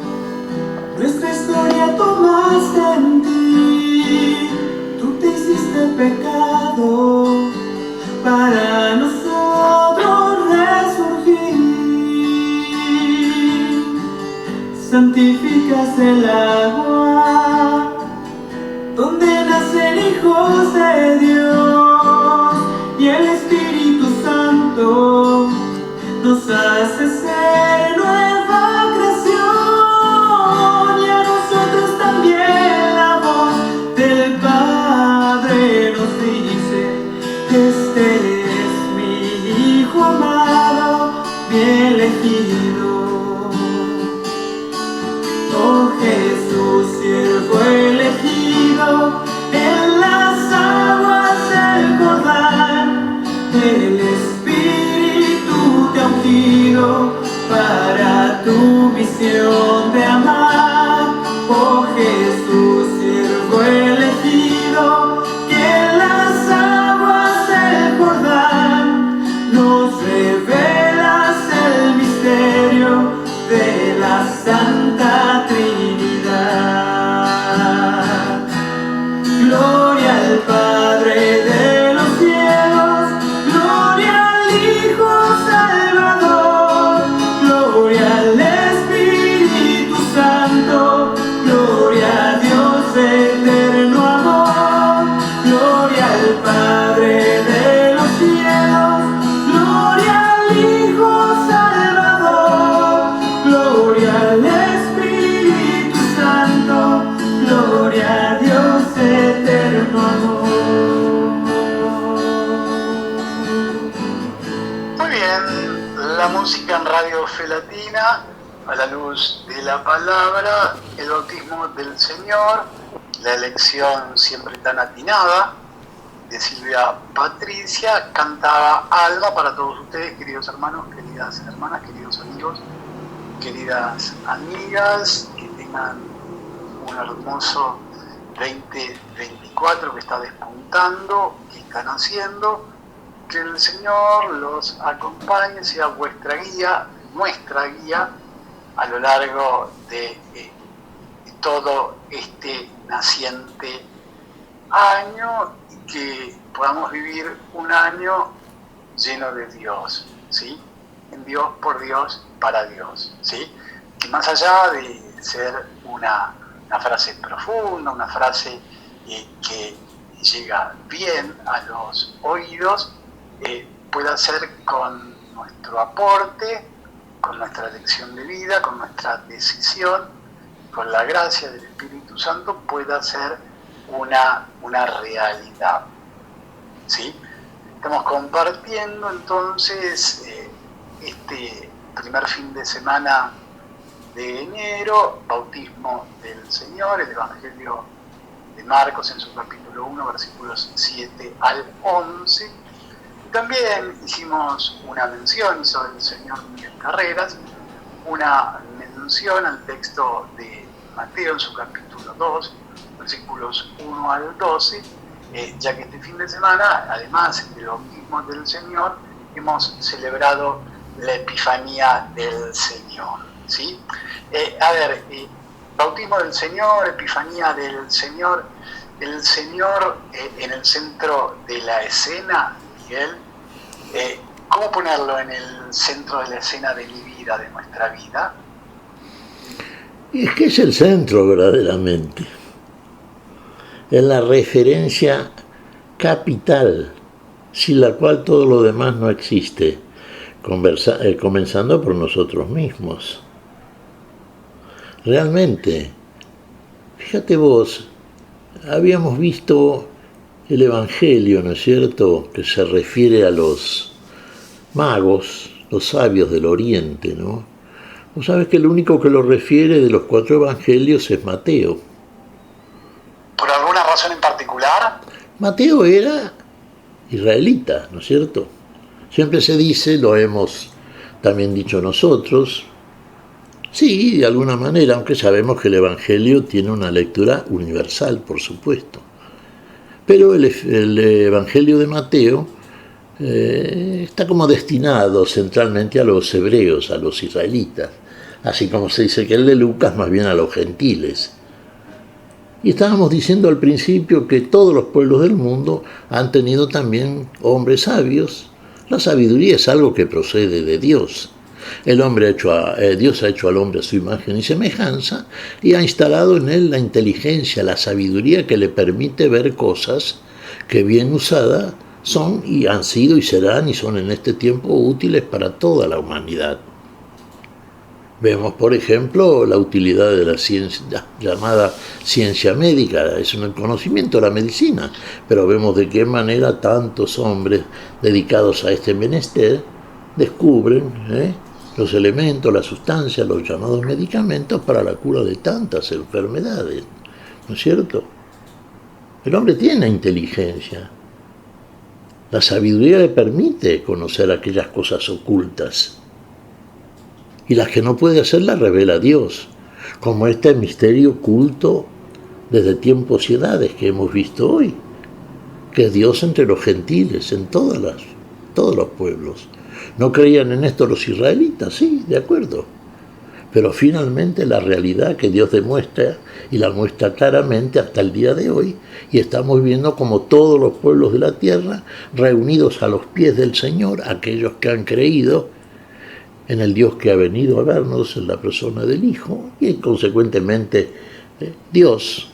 nuestra historia tomaste en ti. Tú te hiciste pecado para nosotros resurgir. Santificas el agua donde nacen hijos de Dios, y el Espíritu Santo nos hace ser nueva creación, y a nosotros también la voz del Padre nos dice: este es mi Hijo amado, mi elegido. Oh Jesús, siervo elegido, en las aguas del Jordán, el Espíritu te ha ungido para tu misión de amar. Oh Jesús, siervo elegido, que en las aguas del Jordán nos revelas el misterio de la Santa Trinidad. Gloria al Padre de los cielos, gloria al Hijo Salvador, gloria al Espíritu Santo, gloria a Dios eterno amor, gloria al Padre de los cielos, gloria al Hijo Salvador, gloria al Espíritu Santo, gloria a Dios eterno amor. Muy bien, la música en Radio Fe Latina, a la luz de la palabra, el bautismo del Señor, la elección siempre tan atinada de Silvia Patricia, cantaba Alma para todos ustedes, queridos hermanos, queridas hermanas, queridos amigos, queridas amigas, que tengan un hermoso 2024 que está despuntando, que están haciendo. Que el Señor los acompañe, sea vuestra guía, nuestra guía, a lo largo de todo este naciente año, y que podamos vivir un año lleno de Dios, ¿sí? En Dios, por Dios, para Dios, ¿sí? Que más allá de ser una frase profunda, una frase que llega bien a los oídos, pueda ser con nuestro aporte, con nuestra elección de vida, con nuestra decisión, con la gracia del Espíritu Santo, pueda ser una realidad, ¿sí? Estamos compartiendo entonces este primer fin de semana de enero, bautismo del Señor, el Evangelio de Marcos en su capítulo 1, versículos 7 al 11. También hicimos una mención, hizo el señor Miguel Carreras, una mención al texto de Mateo en su capítulo 2, versículos 1 al 12, ya que este fin de semana, además del bautismo del Señor, hemos celebrado la Epifanía del Señor, ¿sí? Bautismo del Señor, Epifanía del Señor, el Señor en el centro de la escena. Miguel, ¿cómo ponerlo en el centro de la escena de mi vida, de nuestra vida? Y es que es el centro verdaderamente, es la referencia capital, sin la cual todo lo demás no existe, comenzando por nosotros mismos. Realmente, fíjate vos, habíamos visto el Evangelio, ¿no es cierto?, que se refiere a los magos, los sabios del Oriente, ¿no? Vos sabés que el único que lo refiere de los 4 evangelios es Mateo. ¿Por alguna razón en particular? Mateo era israelita, ¿no es cierto? Siempre se dice, lo hemos también dicho nosotros. Sí, de alguna manera, aunque sabemos que el Evangelio tiene una lectura universal, por supuesto. Pero el Evangelio de Mateo está como destinado centralmente a los hebreos, a los israelitas, así como se dice que el de Lucas más bien a los gentiles. Y estábamos diciendo al principio que todos los pueblos del mundo han tenido también hombres sabios. La sabiduría es algo que procede de Dios. Dios ha hecho al hombre a su imagen y semejanza y ha instalado en él la inteligencia, la sabiduría que le permite ver cosas que bien usadas son y han sido y serán y son en este tiempo útiles para toda la humanidad. Vemos, por ejemplo, la utilidad de la ciencia llamada ciencia médica, es un conocimiento de la medicina, pero vemos de qué manera tantos hombres dedicados a este menester descubren los elementos, las sustancias, los llamados medicamentos para la cura de tantas enfermedades, ¿no es cierto? El hombre tiene inteligencia. La sabiduría le permite conocer aquellas cosas ocultas. Y las que no puede hacer las revela Dios, como este misterio oculto desde tiempos y edades que hemos visto hoy, que es Dios entre los gentiles, en todos los pueblos. ¿No creían en esto los israelitas? Sí, de acuerdo. Pero finalmente la realidad que Dios demuestra, y la muestra claramente hasta el día de hoy, y estamos viendo como todos los pueblos de la tierra, reunidos a los pies del Señor, aquellos que han creído en el Dios que ha venido a vernos en la persona del Hijo, y consecuentemente Dios,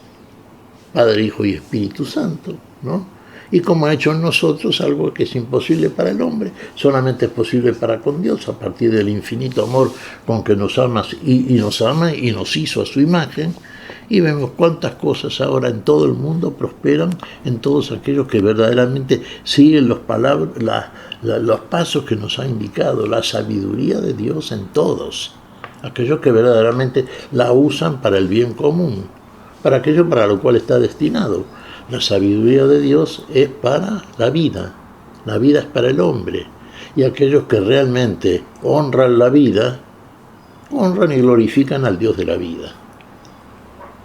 Padre, Hijo y Espíritu Santo, ¿no? Y como ha hecho en nosotros algo que es imposible para el hombre, solamente es posible para con Dios, a partir del infinito amor con que nos ama y nos hizo a su imagen. Y vemos cuántas cosas ahora en todo el mundo prosperan en todos aquellos que verdaderamente siguen los pasos que nos ha indicado, la sabiduría de Dios en todos, aquellos que verdaderamente la usan para el bien común, para aquello para lo cual está destinado. La sabiduría de Dios es para la vida es para el hombre, y aquellos que realmente honran la vida, honran y glorifican al Dios de la vida,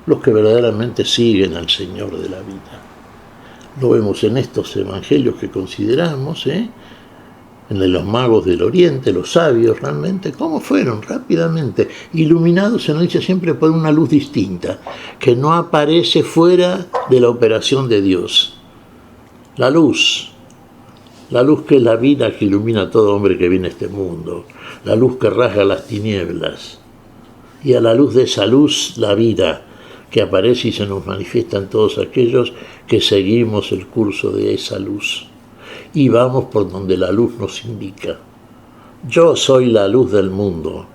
los que verdaderamente siguen al Señor de la vida. Lo vemos en estos evangelios que consideramos, en los magos del Oriente, los sabios realmente, cómo fueron rápidamente iluminados, se nos dice siempre, por una luz distinta, que no aparece fuera de la operación de Dios. La luz que es la vida que ilumina a todo hombre que viene a este mundo, la luz que rasga las tinieblas, y a la luz de esa luz, la vida, que aparece y se nos manifiesta en todos aquellos que seguimos el curso de esa luz. Y vamos por donde la luz nos indica. Yo soy la luz del mundo,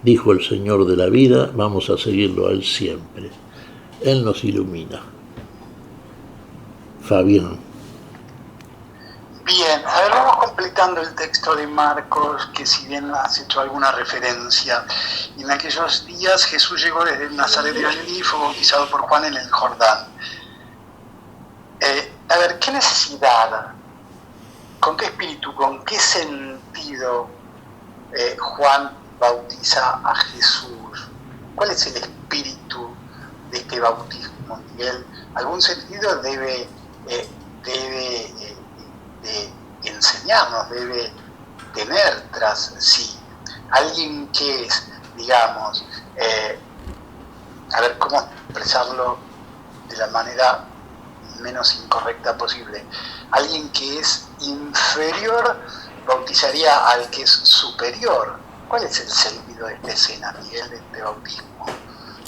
dijo el Señor de la vida, vamos a seguirlo a Él siempre. Él nos ilumina. Fabián. Bien, a ver, vamos completando el texto de Marcos, que si bien has hecho alguna referencia, en aquellos días Jesús llegó desde Nazaret de Galilea y fue bautizado por Juan en el Jordán. A ver, ¿qué necesidad, con qué espíritu, con qué sentido Juan bautiza a Jesús? ¿Cuál es el espíritu de este bautismo, Miguel? ¿Algún sentido debe enseñarnos, debe tener tras sí? Alguien que es, digamos, a ver cómo expresarlo de la manera menos incorrecta posible, alguien que es inferior bautizaría al que es superior. ¿Cuál es el sentido de esta escena, Miguel, de este bautismo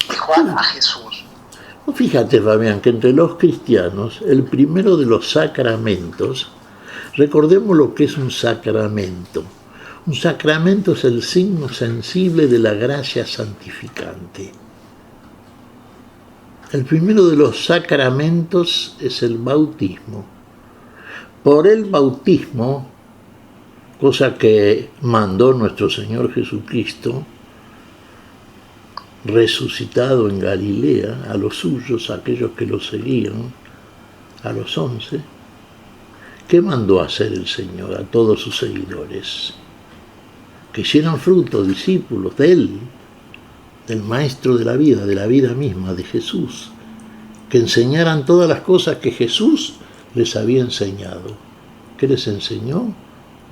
de Juan a Jesús? Fíjate, Fabián, que entre los cristianos el primero de los sacramentos, recordemos lo que es un sacramento. Un sacramento es el signo sensible de la gracia santificante. El primero de los sacramentos es el bautismo. Por el bautismo, cosa que mandó nuestro Señor Jesucristo, resucitado en Galilea, a los suyos, a aquellos que lo seguían, a los 11, ¿qué mandó hacer el Señor a todos sus seguidores? que hicieran fruto, discípulos de Él, del Maestro de la vida misma, de Jesús, que enseñaran todas las cosas que Jesús les había enseñado. ¿Qué les enseñó?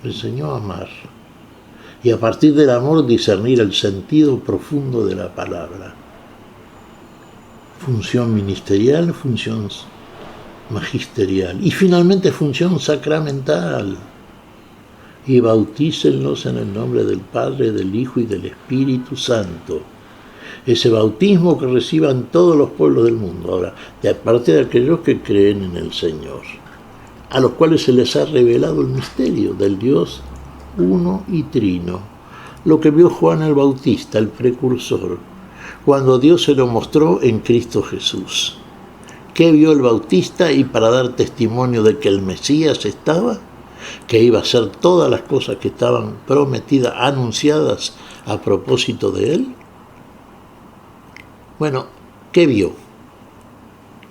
Les enseñó a amar. Y a partir del amor discernir el sentido profundo de la palabra. Función ministerial, función magisterial y finalmente función sacramental. Y bautícenlos en el nombre del Padre, del Hijo y del Espíritu Santo. Ese bautismo que reciban todos los pueblos del mundo, ahora, de parte de aquellos que creen en el Señor, a los cuales se les ha revelado el misterio del Dios uno y trino, lo que vio Juan el Bautista, el precursor, cuando Dios se lo mostró en Cristo Jesús. ¿Qué vio el Bautista? Y para dar testimonio de que el Mesías estaba, que iba a hacer todas las cosas que estaban prometidas, anunciadas a propósito de él. Bueno, ¿qué vio?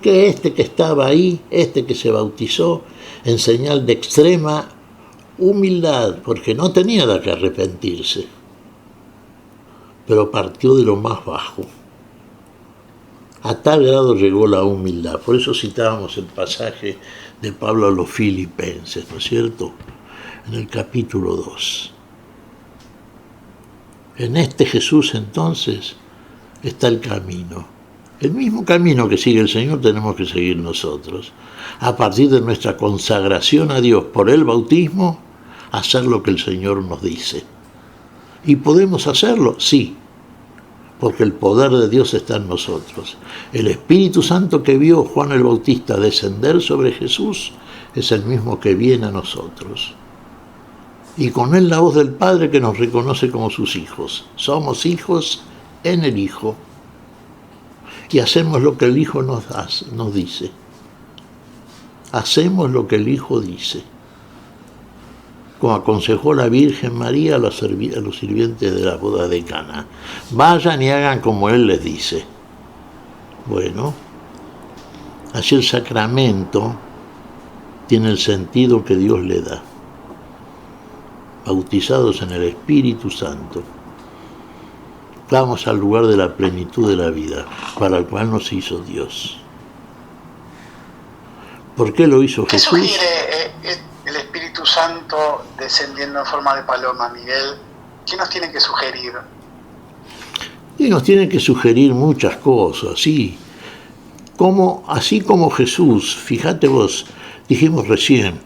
Que que estaba ahí, que se bautizó en señal de extrema humildad, porque no tenía de qué arrepentirse, pero partió de lo más bajo. A tal grado llegó la humildad. Por eso citábamos el pasaje de Pablo a los Filipenses, ¿no es cierto? En el capítulo 2. En este Jesús entonces está el camino. El mismo camino que sigue el Señor tenemos que seguir nosotros. A partir de nuestra consagración a Dios por el bautismo, hacer lo que el Señor nos dice. ¿Y podemos hacerlo? Sí, porque el poder de Dios está en nosotros. El Espíritu Santo que vio Juan el Bautista descender sobre Jesús es el mismo que viene a nosotros. Y con él la voz del Padre que nos reconoce como sus hijos. Somos hijos en el Hijo. Y hacemos lo que el Hijo nos dice. Hacemos lo que el Hijo dice. Como aconsejó la Virgen María a los sirvientes de la boda de Caná. Vayan y hagan como Él les dice. Bueno, así el sacramento tiene el sentido que Dios le da. Bautizados en el Espíritu Santo, vamos al lugar de la plenitud de la vida, para el cual nos hizo Dios. ¿Por qué lo hizo Jesús? ¿Qué sugiere el Espíritu Santo descendiendo en forma de paloma, Miguel? ¿Qué nos tiene que sugerir? Y nos tiene que sugerir muchas cosas, sí. Así como Jesús, fíjate vos, dijimos recién,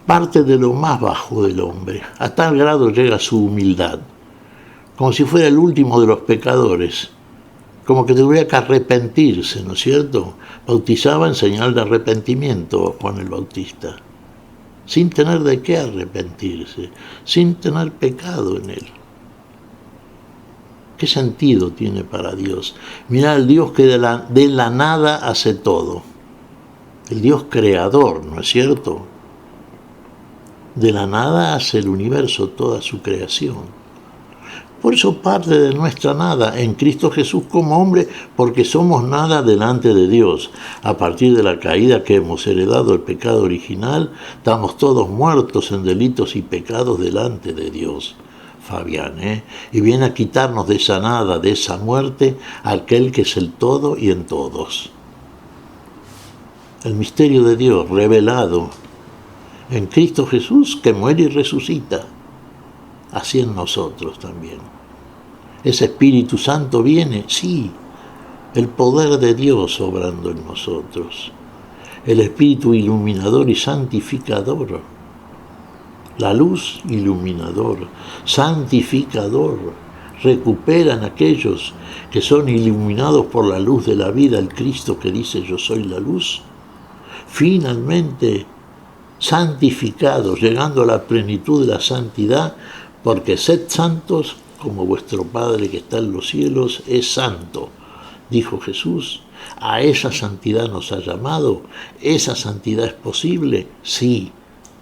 parte de lo más bajo del hombre, a tal grado llega su humildad, como si fuera el último de los pecadores, como que tuviera que arrepentirse, ¿no es cierto? Bautizaba en señal de arrepentimiento Juan el Bautista, sin tener de qué arrepentirse, sin tener pecado en él. ¿Qué sentido tiene para Dios? Mirá, el Dios que de la nada hace todo, el Dios creador, ¿no es cierto? De la nada hace el universo, toda su creación. Por eso parte de nuestra nada en Cristo Jesús como hombre, porque somos nada delante de Dios. A partir de la caída que hemos heredado, el pecado original, estamos todos muertos en delitos y pecados delante de Dios. Fabián, y viene a quitarnos de esa nada, de esa muerte, aquel que es el todo y en todos. El misterio de Dios revelado en Cristo Jesús, que muere y resucita, así en nosotros también. Ese Espíritu Santo viene, sí, el poder de Dios obrando en nosotros, el Espíritu iluminador y santificador, la luz iluminador, santificador, recuperan aquellos que son iluminados por la luz de la vida, el Cristo que dice yo soy la luz, finalmente santificados, llegando a la plenitud de la santidad, porque sed santos como vuestro Padre que está en los cielos es santo, dijo Jesús. A esa santidad nos ha llamado. ¿Esa santidad es posible? Sí.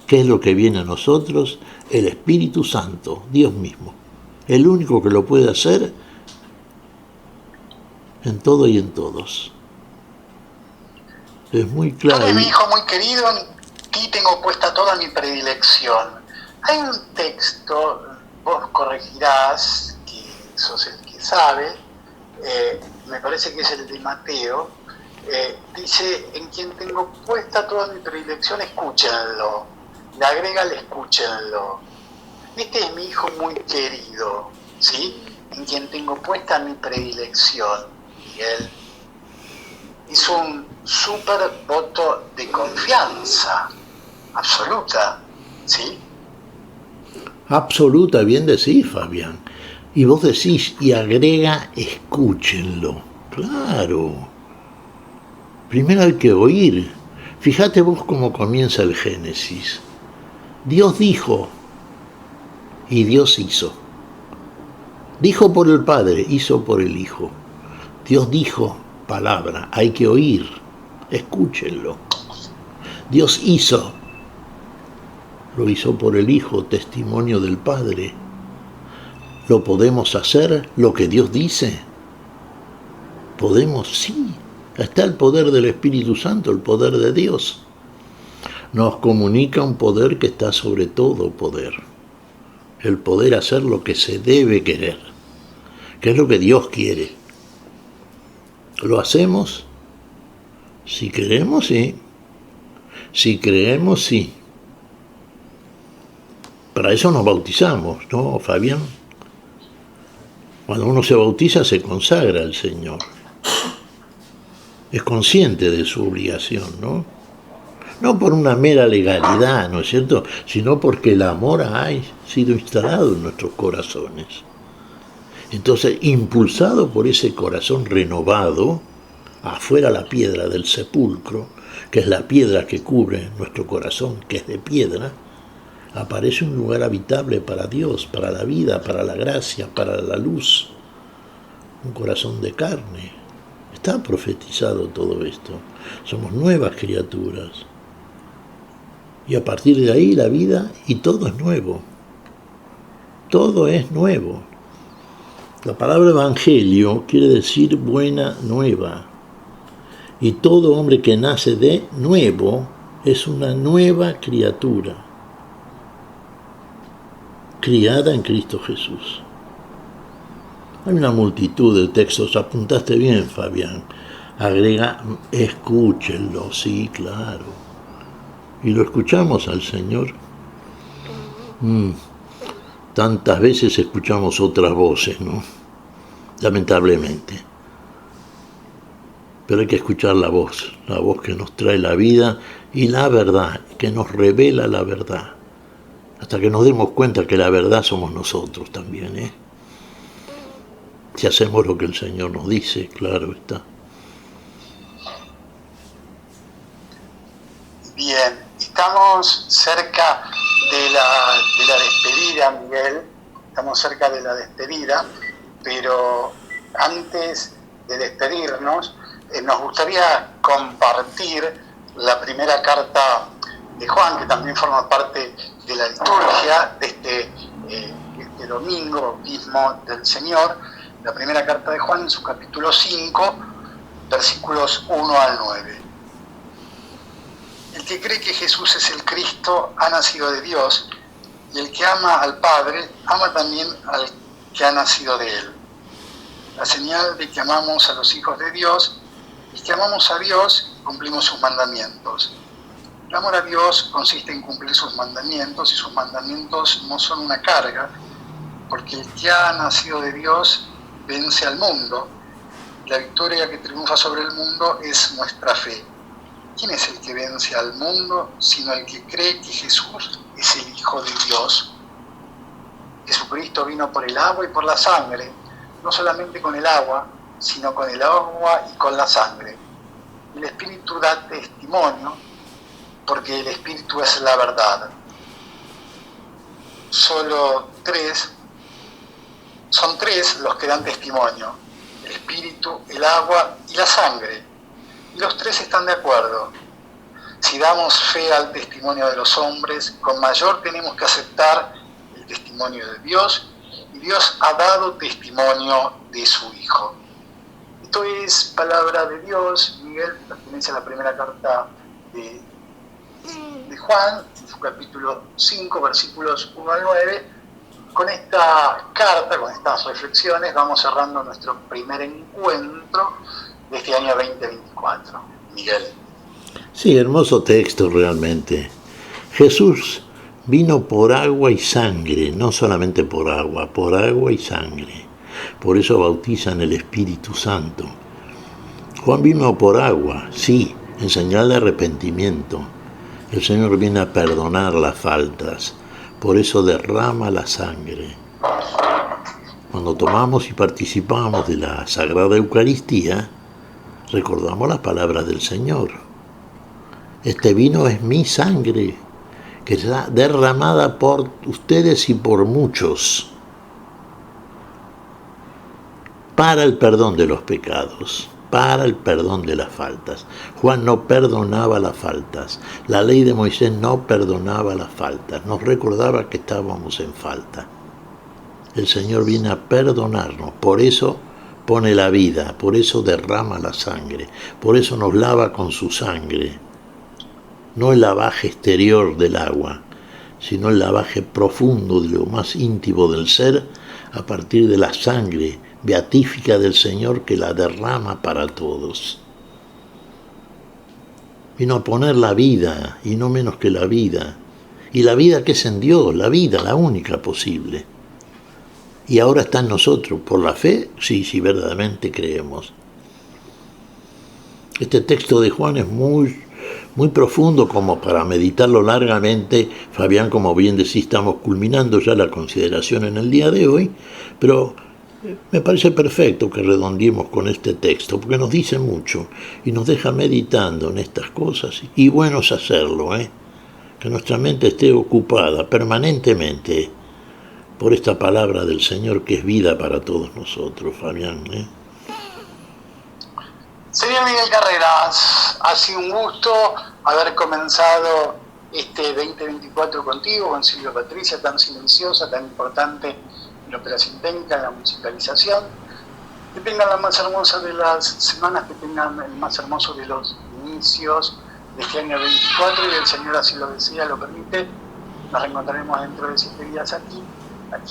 ¿Qué es lo que viene a nosotros? El Espíritu Santo, Dios mismo, el único que lo puede hacer en todo y en todos. Es muy claro. Padre, mi hijo muy querido, en ti tengo puesta toda mi predilección. Hay un texto vos corregirás, que sos el que sabe, me parece que es el de Mateo, dice, en quien tengo puesta toda mi predilección, escúchenlo. Le agrega el escúchenlo. Este es mi hijo muy querido, ¿sí? En quien tengo puesta mi predilección. Miguel hizo un súper voto de confianza, absoluta, ¿sí? Absoluta, bien decís, Fabián. Y vos decís, y agrega, escúchenlo. Claro. Primero hay que oír. Fíjate vos cómo comienza el Génesis. Dios dijo y Dios hizo. Dijo por el Padre, hizo por el Hijo. Dios dijo, palabra, hay que oír, escúchenlo. Dios hizo, lo hizo por el Hijo, testimonio del Padre. ¿Lo podemos hacer lo que Dios dice? ¿Podemos? Sí. Está el poder del Espíritu Santo, el poder de Dios. Nos comunica un poder que está sobre todo poder. El poder hacer lo que se debe querer, que es lo que Dios quiere. ¿Lo hacemos? Si queremos, sí. Si creemos, sí. Para eso nos bautizamos, ¿no, Fabián? Cuando uno se bautiza, se consagra al Señor. Es consciente de su obligación, ¿no? No por una mera legalidad, ¿no es cierto?, sino porque el amor ha sido instalado en nuestros corazones. Entonces, impulsado por ese corazón renovado, afuera la piedra del sepulcro, que es la piedra que cubre nuestro corazón, que es de piedra, aparece un lugar habitable para Dios, para la vida, para la gracia, para la luz. Un corazón de carne. Está profetizado todo esto. Somos nuevas criaturas. Y a partir de ahí la vida y todo es nuevo. Todo es nuevo. La palabra evangelio quiere decir buena nueva. Y todo hombre que nace de nuevo es una nueva criatura, criada en Cristo Jesús. Hay una multitud de textos, apuntaste bien, Fabián. Agrega, escúchenlo, sí, claro. Y lo escuchamos al Señor. Tantas veces escuchamos otras voces, ¿no? Lamentablemente. Pero hay que escuchar la voz que nos trae la vida y la verdad, que nos revela la verdad. Hasta que nos demos cuenta que la verdad somos nosotros también, ¿eh? Si hacemos lo que el Señor nos dice, claro está. Bien, estamos cerca de la despedida, Miguel. Estamos cerca de la despedida, pero antes de despedirnos, nos gustaría compartir la primera carta de Juan, que también forma parte de la liturgia de este domingo, bautismo del Señor. La primera carta de Juan en su capítulo 5, versículos 1 al 9. El que cree que Jesús es el Cristo ha nacido de Dios, y el que ama al Padre ama también al que ha nacido de Él. La señal de que amamos a los hijos de Dios es que amamos a Dios y cumplimos sus mandamientos. El amor a Dios consiste en cumplir sus mandamientos, y sus mandamientos no son una carga, porque el que ha nacido de Dios vence al mundo. La victoria que triunfa sobre el mundo es nuestra fe. ¿Quién es el que vence al mundo sino el que cree que Jesús es el Hijo de Dios? Jesucristo vino por el agua y por la sangre, no solamente con el agua, sino con el agua y con la sangre. El Espíritu da testimonio, porque el Espíritu es la verdad. Son tres los que dan testimonio: el Espíritu, el agua y la sangre. Y los tres están de acuerdo. Si damos fe al testimonio de los hombres, con mayor tenemos que aceptar el testimonio de Dios, y Dios ha dado testimonio de su Hijo. Esto es palabra de Dios. Miguel, pertenece a la primera carta de Juan, en su capítulo 5, versículos 1 al 9, con esta carta, con estas reflexiones, vamos cerrando nuestro primer encuentro de este año 2024. Miguel. Sí, hermoso texto realmente. Jesús vino por agua y sangre, no solamente por agua y sangre. Por eso bautizan el Espíritu Santo. Juan vino por agua, sí, en señal de arrepentimiento. El Señor viene a perdonar las faltas, por eso derrama la sangre. Cuando tomamos y participamos de la Sagrada Eucaristía, recordamos las palabras del Señor. Este vino es mi sangre, que será derramada por ustedes y por muchos, para el perdón de los pecados, para el perdón de las faltas. Juan no perdonaba las faltas, la ley de Moisés no perdonaba las faltas, nos recordaba que estábamos en falta. El Señor viene a perdonarnos, por eso pone la vida, por eso derrama la sangre, por eso nos lava con su sangre. No el lavaje exterior del agua, sino el lavaje profundo de lo más íntimo del ser a partir de la sangre beatífica del Señor que la derrama para todos. Vino a poner la vida, y no menos que la vida. Y la vida que es en Dios, la vida, la única posible. Y ahora está en nosotros, por la fe, sí, verdaderamente creemos. Este texto de Juan es muy profundo como para meditarlo largamente. Fabián, como bien decís, estamos culminando ya la consideración en el día de hoy, pero me parece perfecto que redondeemos con este texto, porque nos dice mucho y nos deja meditando en estas cosas, y bueno es hacerlo, que nuestra mente esté ocupada permanentemente por esta palabra del Señor que es vida para todos nosotros, Fabián. Señor Miguel Carreras, ha sido un gusto haber comenzado este 2024 contigo, con Silvia Patricia, tan silenciosa, tan importante en la operación técnica, en la musicalización. Que tengan la más hermosa de las semanas, que tengan el más hermoso de los inicios de este año 24, y el Señor así lo desea, lo permite. Nos reencontraremos dentro de 7 días aquí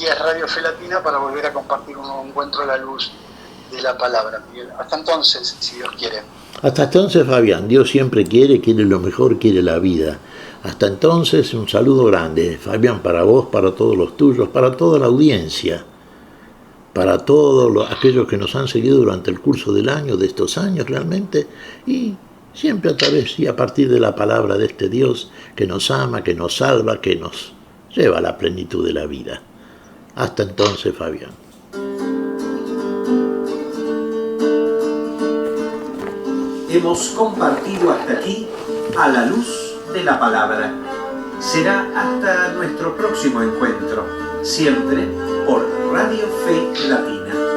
es Radio Fe Latina, para volver a compartir un nuevo encuentro a la luz de la palabra, Miguel. Hasta entonces, si Dios quiere. Hasta entonces, Fabián, Dios siempre quiere lo mejor, quiere la vida. Hasta entonces, un saludo grande, Fabián, para vos, para todos los tuyos, para toda la audiencia, para todos aquellos que nos han seguido durante el curso del año, de estos años realmente, y siempre a través y a partir de la palabra de este Dios que nos ama, que nos salva, que nos lleva a la plenitud de la vida. Hasta entonces, Fabián. Hemos compartido hasta aquí a la luz de la palabra. Será hasta nuestro próximo encuentro, siempre por Radio Fe Latina.